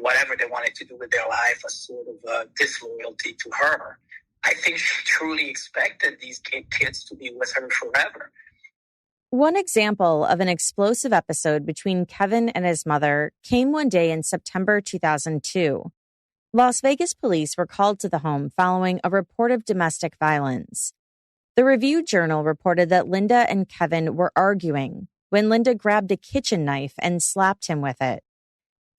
whatever they wanted to do with their life, a sort of disloyalty to her. I think she truly expected these kids to be with her forever. One example of an explosive episode between Kevin and his mother came one day in September 2002. Las Vegas police were called to the home following a report of domestic violence. The Review-Journal reported that Linda and Kevin were arguing when Linda grabbed a kitchen knife and slapped him with it.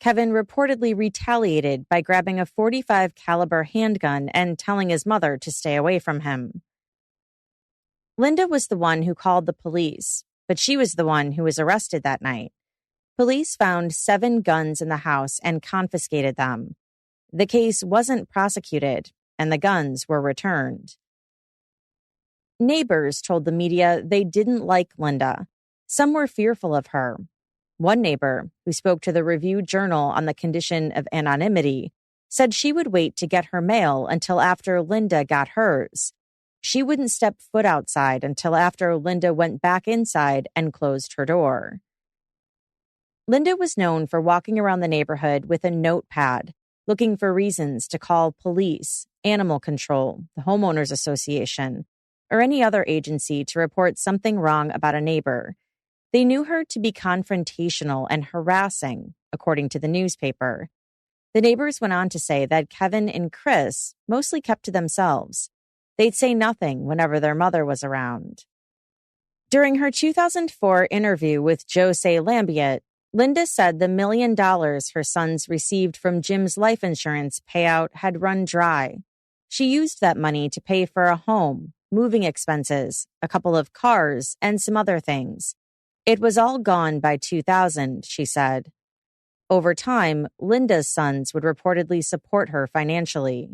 Kevin reportedly retaliated by grabbing a .45 caliber handgun and telling his mother to stay away from him. Linda was the one who called the police, but she was the one who was arrested that night. Police found 7 guns in the house and confiscated them. The case wasn't prosecuted, and the guns were returned. Neighbors told the media they didn't like Linda. Some were fearful of her. One neighbor, who spoke to the Review-Journal on the condition of anonymity, said she would wait to get her mail until after Linda got hers. She wouldn't step foot outside until after Linda went back inside and closed her door. Linda was known for walking around the neighborhood with a notepad, looking for reasons to call police, animal control, the homeowners association, or any other agency to report something wrong about a neighbor. They knew her to be confrontational and harassing, according to the newspaper. The neighbors went on to say that Kevin and Chris mostly kept to themselves. They'd say nothing whenever their mother was around. During her 2004 interview with Jose Lambiet, Linda said the $1 million her sons received from Jim's life insurance payout had run dry. She used that money to pay for a home, moving expenses, a couple of cars, and some other things. It was all gone by 2000, she said. Over time, Linda's sons would reportedly support her financially.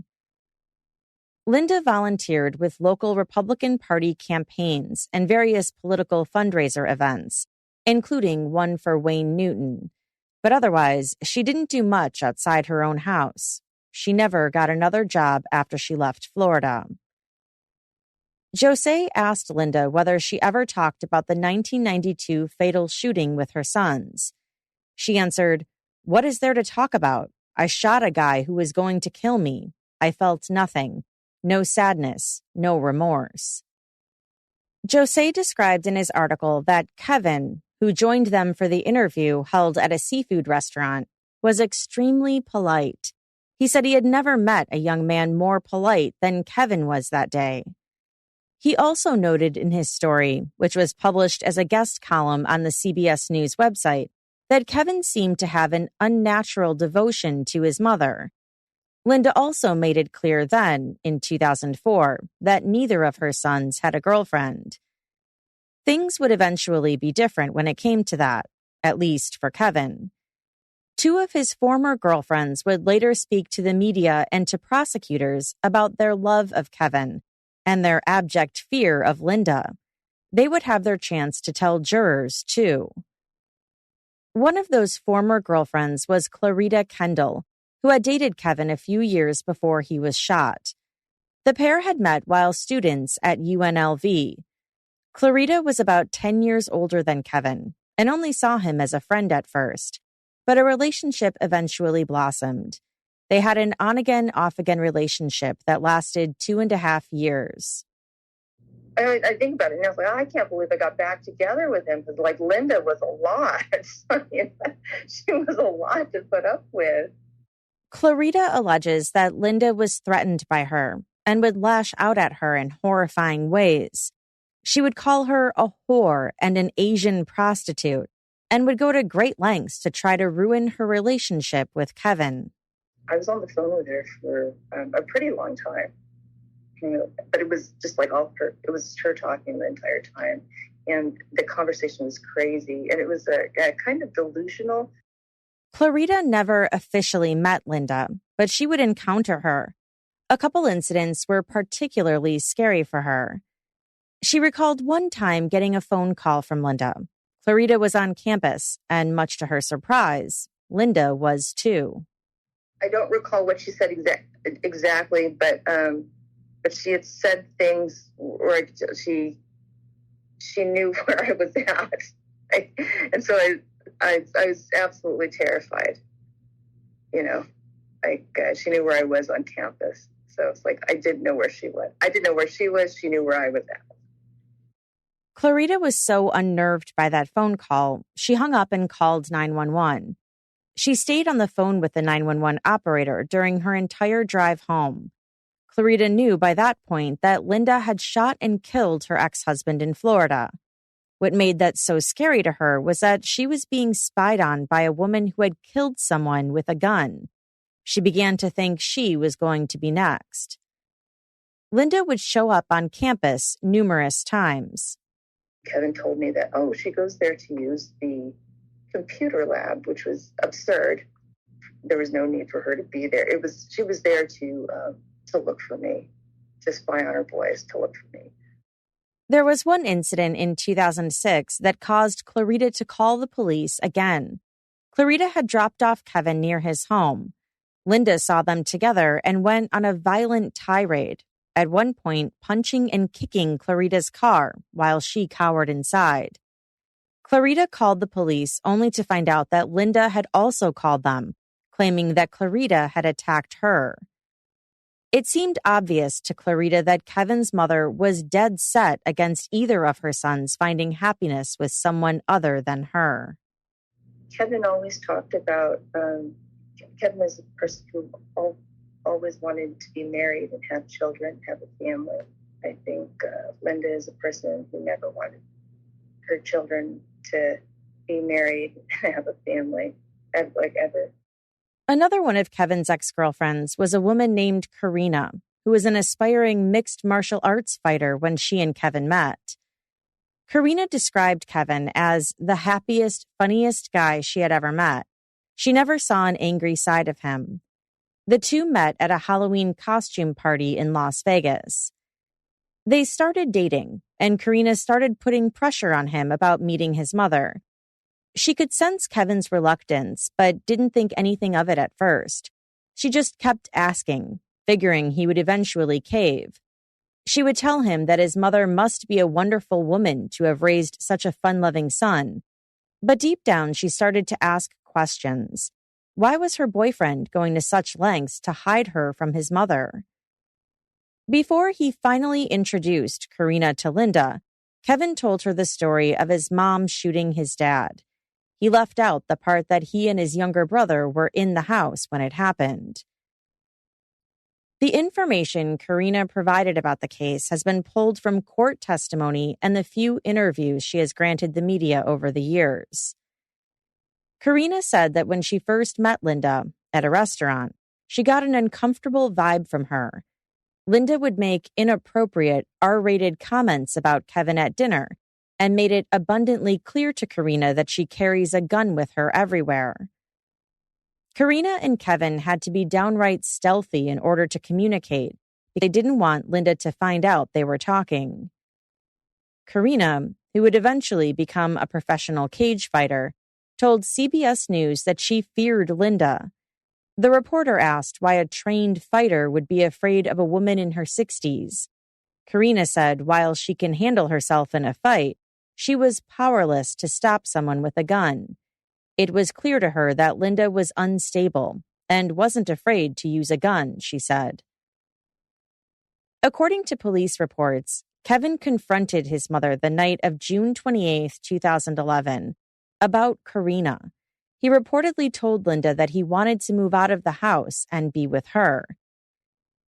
Linda volunteered with local Republican Party campaigns and various political fundraiser events, including one for Wayne Newton. But otherwise, she didn't do much outside her own house. She never got another job after she left Florida. Jose asked Linda whether she ever talked about the 1992 fatal shooting with her sons. She answered, "What is there to talk about? I shot a guy who was going to kill me. I felt nothing. No sadness, no remorse." Jose described in his article that Kevin, who joined them for the interview held at a seafood restaurant, was extremely polite. He said he had never met a young man more polite than Kevin was that day. He also noted in his story, which was published as a guest column on the CBS News website, that Kevin seemed to have an unnatural devotion to his mother. Linda also made it clear then, in 2004, that neither of her sons had a girlfriend. Things would eventually be different when it came to that, at least for Kevin. 2 of his former girlfriends would later speak to the media and to prosecutors about their love of Kevin and their abject fear of Linda. They would have their chance to tell jurors, too. One of those former girlfriends was Clarita Kendall, who had dated Kevin a few years before he was shot. The pair had met while students at UNLV. Clarita was about 10 years older than Kevin and only saw him as a friend at first, but a relationship eventually blossomed. They had an on-again, off-again relationship that lasted 2.5 years. I think about it now. It's like, I can't believe I got back together with him because, like, Linda was a lot. I mean, she was a lot to put up with. Clarita alleges that Linda was threatened by her and would lash out at her in horrifying ways. She would call her a whore and an Asian prostitute and would go to great lengths to try to ruin her relationship with Kevin. I was on the phone with her for a pretty long time, but it was just like it was her talking the entire time. And the conversation was crazy. And it was a kind of delusional. Clarita never officially met Linda, but she would encounter her. A couple incidents were particularly scary for her. She recalled one time getting a phone call from Linda. Clarita was on campus, and much to her surprise, Linda was too. I don't recall what she said exactly, but she had said things where she knew where I was at, and so I was absolutely terrified. You know, she knew where I was on campus, so it's like I didn't know where she was. I didn't know where she was. She knew where I was at. Clarita was so unnerved by that phone call, she hung up and called 911. She stayed on the phone with the 911 operator during her entire drive home. Clarita knew by that point that Linda had shot and killed her ex-husband in Florida. What made that so scary to her was that she was being spied on by a woman who had killed someone with a gun. She began to think she was going to be next. Linda would show up on campus numerous times. Kevin told me that, she goes there to use the computer lab, which was absurd. There was no need for her to be there. She was there to look for me, to spy on her boys, to look for me. There was one incident in 2006 that caused Clarita to call the police again. Clarita had dropped off Kevin near his home. Linda saw them together and went on a violent tirade, at one point punching and kicking Clarita's car while she cowered inside. Clarita called the police only to find out that Linda had also called them, claiming that Clarita had attacked her. It seemed obvious to Clarita that Kevin's mother was dead set against either of her sons finding happiness with someone other than her. Kevin always talked about, Kevin is a person who always wanted to be married and have children, have a family. I think Linda is a person who never wanted her children to be married and have a family, ever. Another one of Kevin's ex-girlfriends was a woman named Karina, who was an aspiring mixed martial arts fighter when she and Kevin met. Karina described Kevin as the happiest, funniest guy she had ever met. She never saw an angry side of him. The two met at a Halloween costume party in Las Vegas. They started dating, and Karina started putting pressure on him about meeting his mother. She could sense Kevin's reluctance, but didn't think anything of it at first. She just kept asking, figuring he would eventually cave. She would tell him that his mother must be a wonderful woman to have raised such a fun-loving son. But deep down, she started to ask questions. Why was her boyfriend going to such lengths to hide her from his mother? Before he finally introduced Karina to Linda, Kevin told her the story of his mom shooting his dad. He left out the part that he and his younger brother were in the house when it happened. The information Karina provided about the case has been pulled from court testimony and the few interviews she has granted the media over the years. Karina said that when she first met Linda at a restaurant, she got an uncomfortable vibe from her. Linda would make inappropriate R-rated comments about Kevin at dinner and made it abundantly clear to Karina that she carries a gun with her everywhere. Karina and Kevin had to be downright stealthy in order to communicate. They didn't want Linda to find out they were talking. Karina, who would eventually become a professional cage fighter, told CBS News that she feared Linda. The reporter asked why a trained fighter would be afraid of a woman in her 60s. Karina said while she can handle herself in a fight, she was powerless to stop someone with a gun. It was clear to her that Linda was unstable and wasn't afraid to use a gun, she said. According to police reports, Kevin confronted his mother the night of June 28, 2011, about Karina. He reportedly told Linda that he wanted to move out of the house and be with her.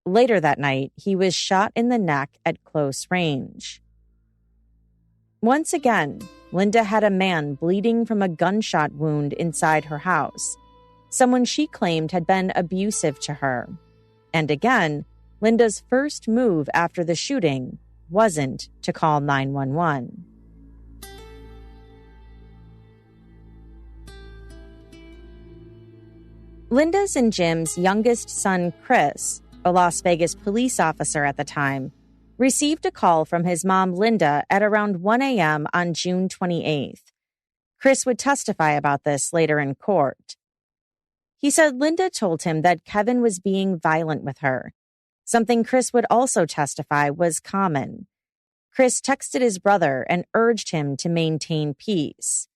Later that night, he was shot in the neck at close range. Once again, Linda had a man bleeding from a gunshot wound inside her house, someone she claimed had been abusive to her. And again, Linda's first move after the shooting wasn't to call 911. Linda's and Jim's youngest son, Chris, a Las Vegas police officer at the time, received a call from his mom, Linda, at around 1 a.m. on June 28th. Chris would testify about this later in court. He said Linda told him that Kevin was being violent with her. Something Chris would also testify was common. Chris texted his brother and urged him to maintain peace.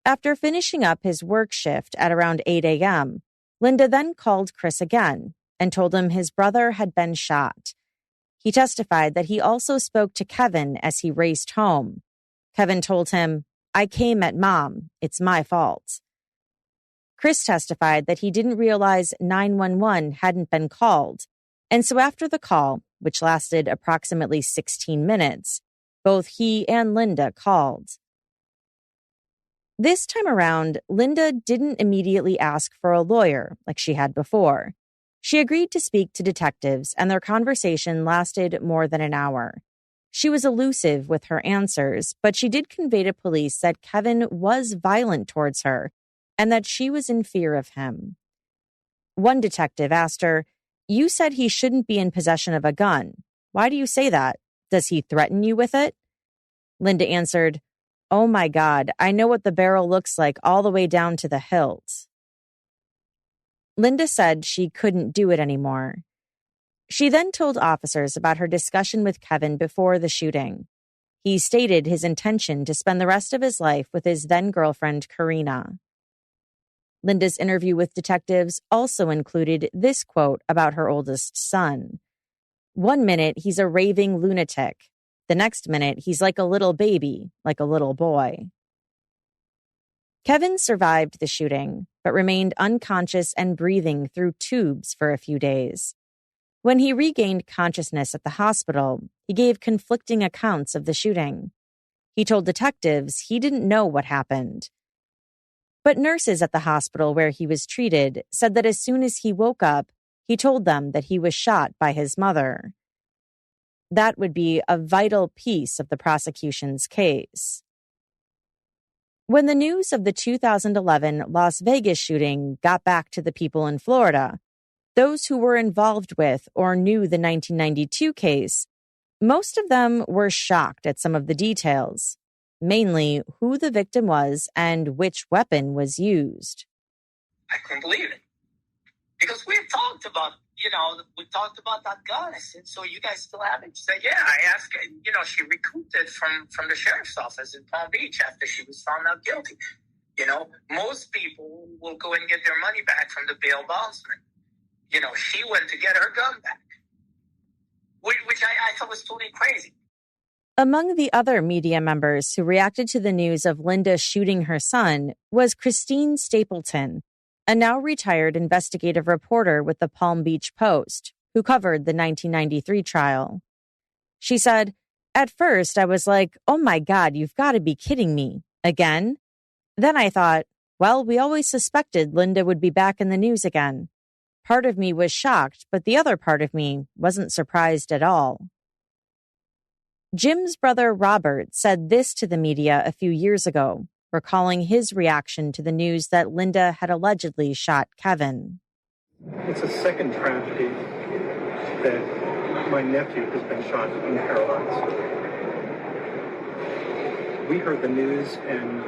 After finishing up his work shift at around 8 a.m., Linda then called Chris again and told him his brother had been shot. He testified that he also spoke to Kevin as he raced home. Kevin told him, "I came at Mom. It's my fault." Chris testified that he didn't realize 911 hadn't been called, and so after the call, which lasted approximately 16 minutes, Both he and Linda called. This time around, Linda didn't immediately ask for a lawyer like she had before. She agreed to speak to detectives, and their conversation lasted more than an hour. She was elusive with her answers, but she did convey to police that Kevin was violent towards her and that she was in fear of him. One detective asked her, "You said he shouldn't be in possession of a gun. Why do you say that? Does he threaten you with it?" Linda answered, "Oh my God, I know what the barrel looks like all the way down to the hilt." Linda said she couldn't do it anymore. She then told officers about her discussion with Kevin before the shooting. He stated his intention to spend the rest of his life with his then-girlfriend, Karina. Linda's interview with detectives also included this quote about her oldest son. "One minute, he's a raving lunatic. The next minute, he's like a little baby, like a little boy." Kevin survived the shooting, but remained unconscious and breathing through tubes for a few days. When he regained consciousness at the hospital, he gave conflicting accounts of the shooting. He told detectives he didn't know what happened. But nurses at the hospital where he was treated said that as soon as he woke up, he told them that he was shot by his mother. That would be a vital piece of the prosecution's case. When the news of the 2011 Las Vegas shooting got back to the people in Florida, those who were involved with or knew the 1992 case, most of them were shocked at some of the details, mainly who the victim was and which weapon was used. I couldn't believe it. Because we had talked about, that gun. I said, "So you guys still have it?" She said, "Yeah." I asked her, she recouped it from the sheriff's office in Palm Beach after she was found out guilty. Most people will go and get their money back from the bail bondsman. She went to get her gun back, which I thought was totally crazy. Among the other media members who reacted to the news of Linda shooting her son was Christine Stapleton, a now retired investigative reporter with the Palm Beach Post, who covered the 1993 trial. She said, "At first, I was like, oh my God, you've got to be kidding me. Again?" Then I thought, well, we always suspected Linda would be back in the news again. Part of me was shocked, but the other part of me wasn't surprised at all. Jim's brother Robert said this to the media a few years ago, recalling his reaction to the news that Linda had allegedly shot Kevin. "It's a second tragedy that my nephew has been shot and paralyzed. We heard the news and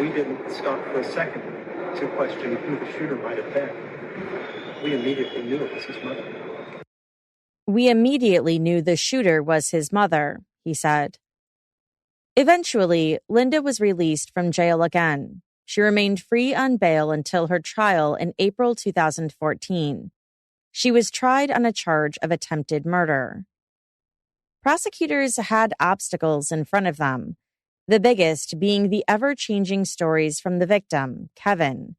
we didn't stop for a second to question who the shooter might have been. We immediately knew it was his mother." "We immediately knew the shooter was his mother," he said. Eventually, Linda was released from jail again. She remained free on bail until her trial in April 2014. She was tried on a charge of attempted murder. Prosecutors had obstacles in front of them, the biggest being the ever-changing stories from the victim, Kevin.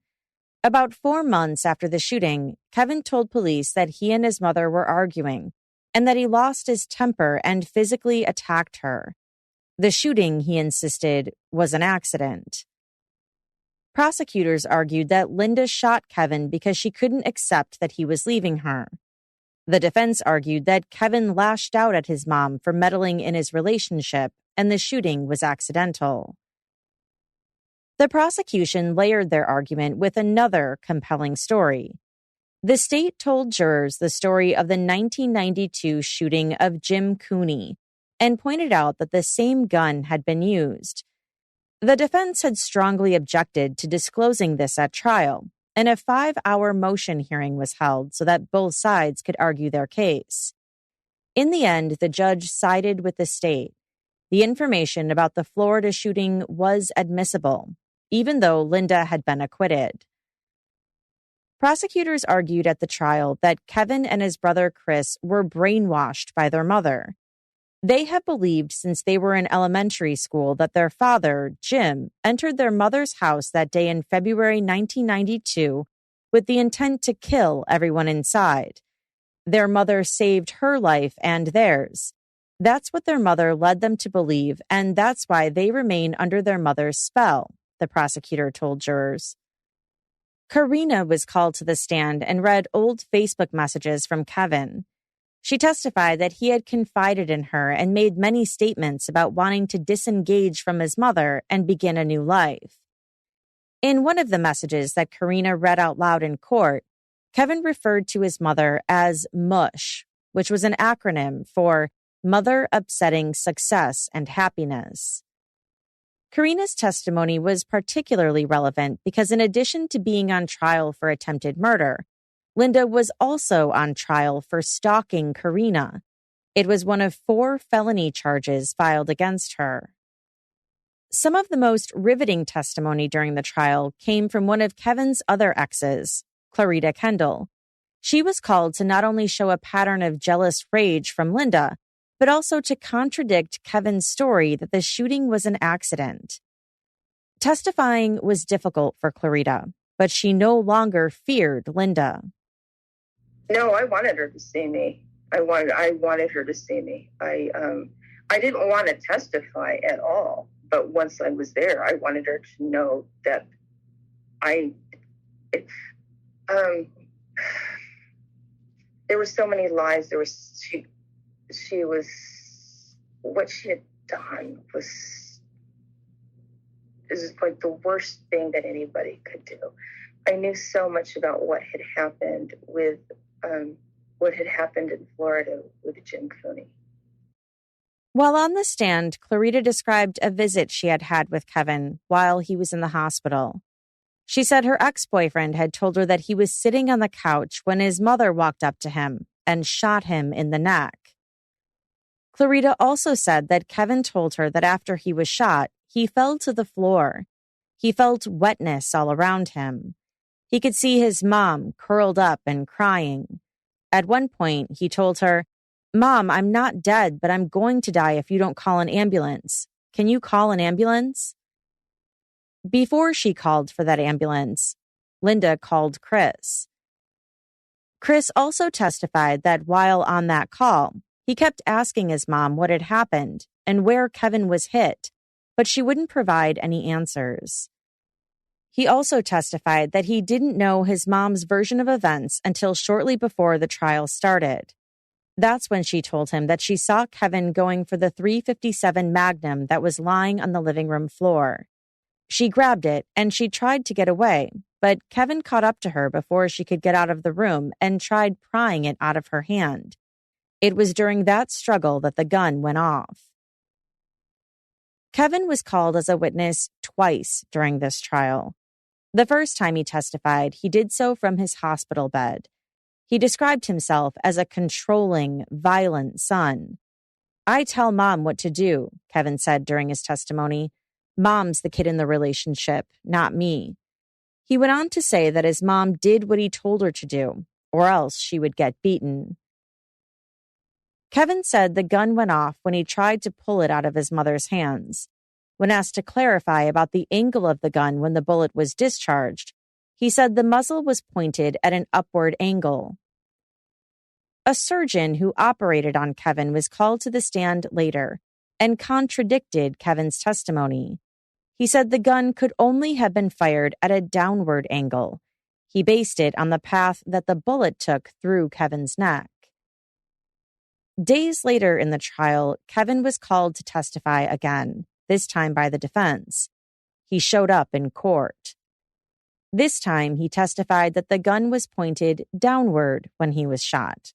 About 4 months after the shooting, Kevin told police that he and his mother were arguing and that he lost his temper and physically attacked her. The shooting, he insisted, was an accident. Prosecutors argued that Linda shot Kevin because she couldn't accept that he was leaving her. The defense argued that Kevin lashed out at his mom for meddling in his relationship and the shooting was accidental. The prosecution layered their argument with another compelling story. The state told jurors the story of the 1992 shooting of Jim Cooney and pointed out that the same gun had been used. The defense had strongly objected to disclosing this at trial, and a 5-hour motion hearing was held so that both sides could argue their case. In the end, the judge sided with the state. The information about the Florida shooting was admissible, even though Linda had been acquitted. Prosecutors argued at the trial that Kevin and his brother Chris were brainwashed by their mother. They had believed since they were in elementary school that their father, Jim, entered their mother's house that day in February 1992 with the intent to kill everyone inside. Their mother saved her life and theirs. That's what their mother led them to believe, and that's why they remain under their mother's spell, the prosecutor told jurors. Karina was called to the stand and read old Facebook messages from Kevin. She testified that he had confided in her and made many statements about wanting to disengage from his mother and begin a new life. In one of the messages that Karina read out loud in court, Kevin referred to his mother as MUSH, which was an acronym for Mother Upsetting Success and Happiness. Karina's testimony was particularly relevant because in addition to being on trial for attempted murder, Linda was also on trial for stalking Karina. It was one of 4 felony charges filed against her. Some of the most riveting testimony during the trial came from one of Kevin's other exes, Clarita Kendall. She was called to not only show a pattern of jealous rage from Linda, but also to contradict Kevin's story that the shooting was an accident. Testifying was difficult for Clarita, but she no longer feared Linda. No, I wanted her to see me. I wanted her to see me. I didn't want to testify at all, but once I was there, I wanted her to know that there were so many lies. She was, what she had done was like the worst thing that anybody could do. I knew so much about what had happened in Florida with Jim Cooney. While on the stand, Clarita described a visit she had had with Kevin while he was in the hospital. She said her ex-boyfriend had told her that he was sitting on the couch when his mother walked up to him and shot him in the neck. Clarita also said that Kevin told her that after he was shot, he fell to the floor. He felt wetness all around him. He could see his mom curled up and crying. At one point, he told her, "Mom, I'm not dead, but I'm going to die if you don't call an ambulance. Can you call an ambulance?" Before she called for that ambulance, Linda called Chris. Chris also testified that while on that call, he kept asking his mom what had happened and where Kevin was hit, but she wouldn't provide any answers. He also testified that he didn't know his mom's version of events until shortly before the trial started. That's when she told him that she saw Kevin going for the .357 Magnum that was lying on the living room floor. She grabbed it and she tried to get away, but Kevin caught up to her before she could get out of the room and tried prying it out of her hand. It was during that struggle that the gun went off. Kevin was called as a witness twice during this trial. The first time he testified, he did so from his hospital bed. He described himself as a controlling, violent son. "I tell Mom what to do," Kevin said during his testimony. "Mom's the kid in the relationship, not me." He went on to say that his mom did what he told her to do, or else she would get beaten. Kevin said the gun went off when he tried to pull it out of his mother's hands. When asked to clarify about the angle of the gun when the bullet was discharged, he said the muzzle was pointed at an upward angle. A surgeon who operated on Kevin was called to the stand later and contradicted Kevin's testimony. He said the gun could only have been fired at a downward angle. He based it on the path that the bullet took through Kevin's neck. Days later in the trial, Kevin was called to testify again, this time by the defense. He showed up in court. This time, he testified that the gun was pointed downward when he was shot.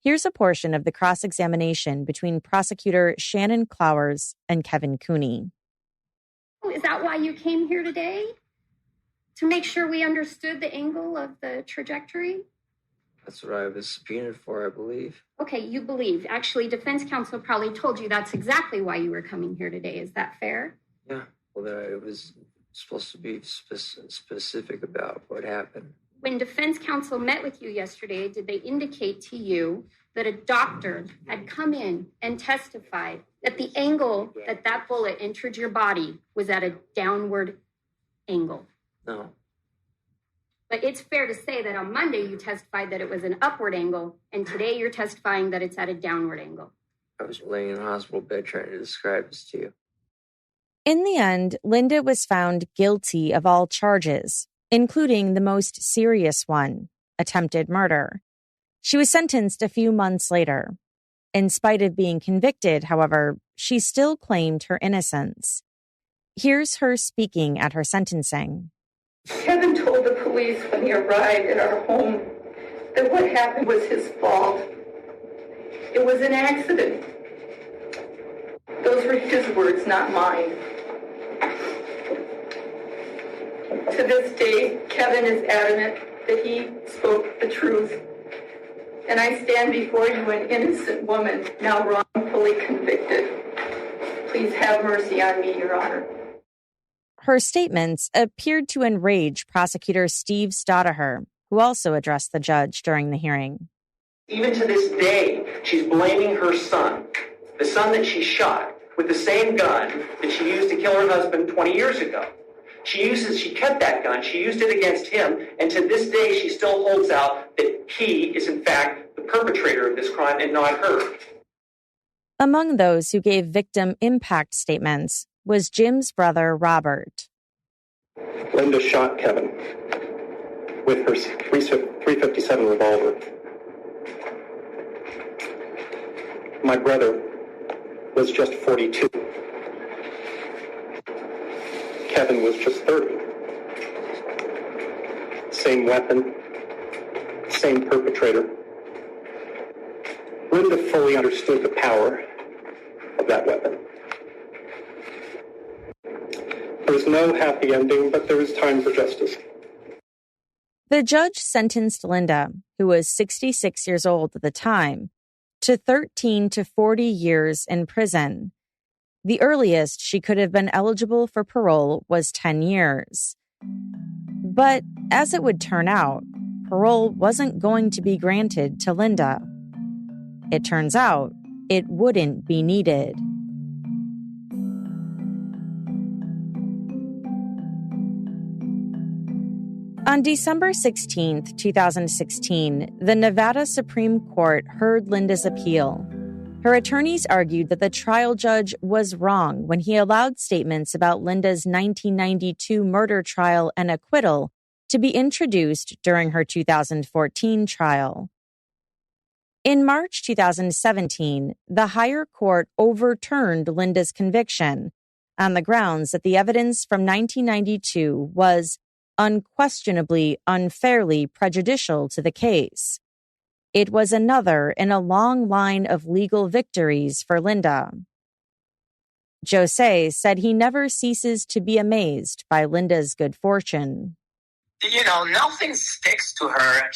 Here's a portion of the cross-examination between prosecutor Shannon Clowers and Kevin Cooney. Is that why you came here today? To make sure we understood the angle of the trajectory? That's what I was subpoenaed for, I believe. Okay, you believe. Actually, defense counsel probably told you that's exactly why you were coming here today. Is that fair? Yeah, well, it was supposed to be specific about what happened. When defense counsel met with you yesterday, did they indicate to you that a doctor had come in and testified that the angle that that bullet entered your body was at a downward angle? No. But it's fair to say that on Monday you testified that it was an upward angle, and today you're testifying that it's at a downward angle. I was laying in a hospital bed trying to describe this to you. In the end, Linda was found guilty of all charges, including the most serious one, attempted murder. She was sentenced a few months later. In spite of being convicted, however, she still claimed her innocence. Here's her speaking at her sentencing. Kevin told the police when he arrived at our home that what happened was his fault. It was an accident. Those were his words, not mine. To this day, Kevin is adamant that he spoke the truth. And I stand before you an innocent woman, now wrongfully convicted. Please have mercy on me, Your Honor. Her statements appeared to enrage prosecutor Steve Stoddaher, who also addressed the judge during the hearing. Even to this day, she's blaming her son, the son that she shot, with the same gun that she used to kill her husband 20 years ago. She kept that gun, she used it against him, and to this day she still holds out that he is in fact the perpetrator of this crime and not her. Among those who gave victim impact statements was Jim's brother, Robert. Linda shot Kevin with her .357 revolver. My brother was just 42. Kevin was just 30. Same weapon, same perpetrator. Linda fully understood the power of that weapon. There's no happy ending, but there is time for justice. The judge sentenced Linda, who was 66 years old at the time, to 13 to 40 years in prison. The earliest she could have been eligible for parole was 10 years. But as it would turn out, parole wasn't going to be granted to Linda. It turns out it wouldn't be needed. On December 16, 2016, the Nevada Supreme Court heard Linda's appeal. Her attorneys argued that the trial judge was wrong when he allowed statements about Linda's 1992 murder trial and acquittal to be introduced during her 2014 trial. In March 2017, the higher court overturned Linda's conviction on the grounds that the evidence from 1992 was unquestionably unfairly prejudicial to the case. It was another in a long line of legal victories for Linda. Jose said he never ceases to be amazed by Linda's good fortune. You know, nothing sticks to her.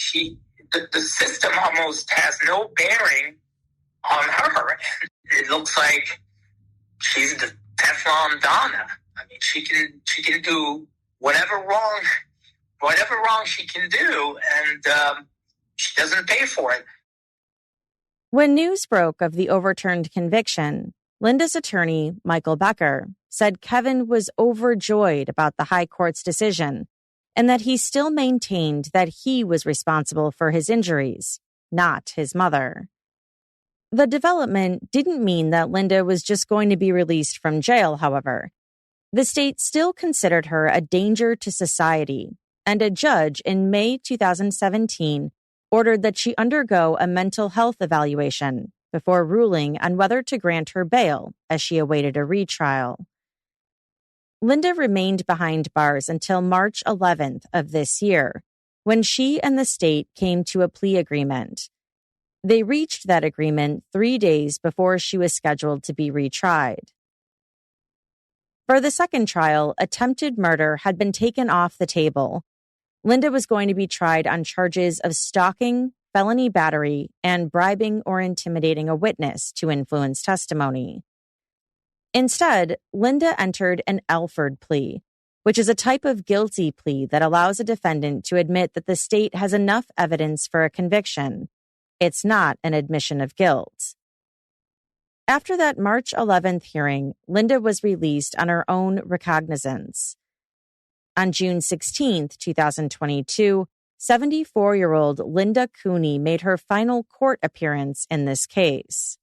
The system almost has no bearing on her. It looks like she's the Teflon Donna. I mean, she can do whatever wrong she can do, and she doesn't pay for it. When news broke of the overturned conviction, Linda's attorney, Michael Becker, said Kevin was overjoyed about the high court's decision and that he still maintained that he was responsible for his injuries, not his mother. The development didn't mean that Linda was just going to be released from jail, however. The state still considered her a danger to society, and a judge in May 2017 ordered that she undergo a mental health evaluation before ruling on whether to grant her bail as she awaited a retrial. Linda remained behind bars until March 11th of this year, when she and the state came to a plea agreement. They reached that agreement 3 days before she was scheduled to be retried. For the second trial, attempted murder had been taken off the table. Linda was going to be tried on charges of stalking, felony battery, and bribing or intimidating a witness to influence testimony. Instead, Linda entered an Alford plea, which is a type of guilty plea that allows a defendant to admit that the state has enough evidence for a conviction. It's not an admission of guilt. After that March 11th hearing, Linda was released on her own recognizance. On June 16, 2022, 74-year-old Linda Cooney made her final court appearance in this case.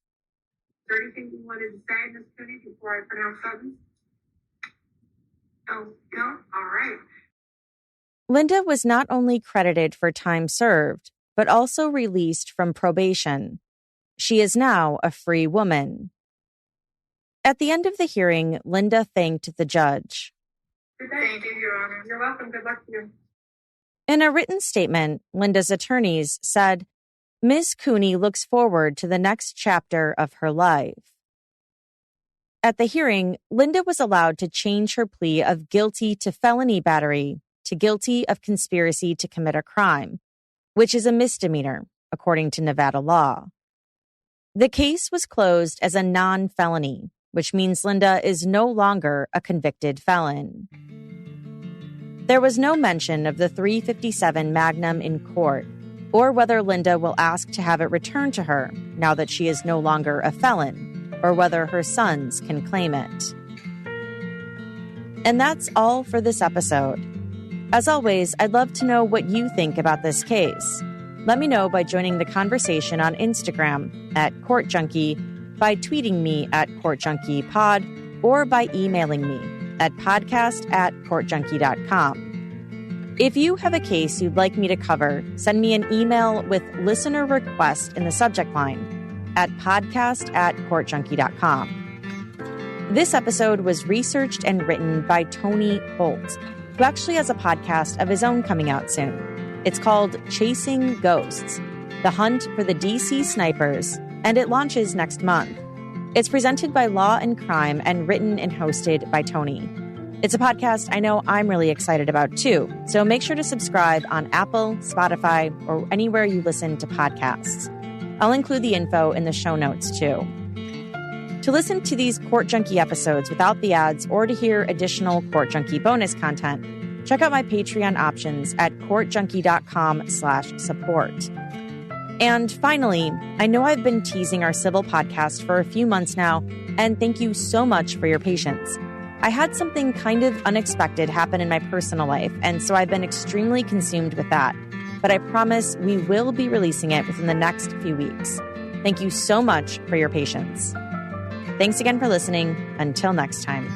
there anything you wanted to say, Ms. Cooney, before I pronounce sentence? Oh, no? All right. Linda was not only credited for time served, but also released from probation. She is now a free woman. At the end of the hearing, Linda thanked the judge. Thank you, Your Honor. You're welcome. Good luck to you. In a written statement, Linda's attorneys said, Ms. Cooney looks forward to the next chapter of her life. At the hearing, Linda was allowed to change her plea of guilty to felony battery to guilty of conspiracy to commit a crime, which is a misdemeanor, according to Nevada law. The case was closed as a non-felony, which means Linda is no longer a convicted felon. There was no mention of the .357 Magnum in court, or whether Linda will ask to have it returned to her now that she is no longer a felon, or whether her sons can claim it. And that's all for this episode. As always, I'd love to know what you think about this case. Let me know by joining the conversation on Instagram @CourtJunkie, by tweeting me @CourtJunkiePod, or by emailing me at podcast@courtjunkie.com. If you have a case you'd like me to cover, send me an email with listener request in the subject line at podcast@courtjunkie.com. This episode was researched and written by Tony Holt, who actually has a podcast of his own coming out soon. It's called Chasing Ghosts, The Hunt for the DC Snipers, and it launches next month. It's presented by Law and Crime and written and hosted by Tony. It's a podcast I know I'm really excited about too, so make sure to subscribe on Apple, Spotify, or anywhere you listen to podcasts. I'll include the info in the show notes too. To listen to these Court Junkie episodes without the ads or to hear additional Court Junkie bonus content, check out my Patreon options at courtjunkie.com/support. And finally, I know I've been teasing our civil podcast for a few months now, and thank you so much for your patience. I had something kind of unexpected happen in my personal life, and so I've been extremely consumed with that. But I promise we will be releasing it within the next few weeks. Thank you so much for your patience. Thanks again for listening. Until next time.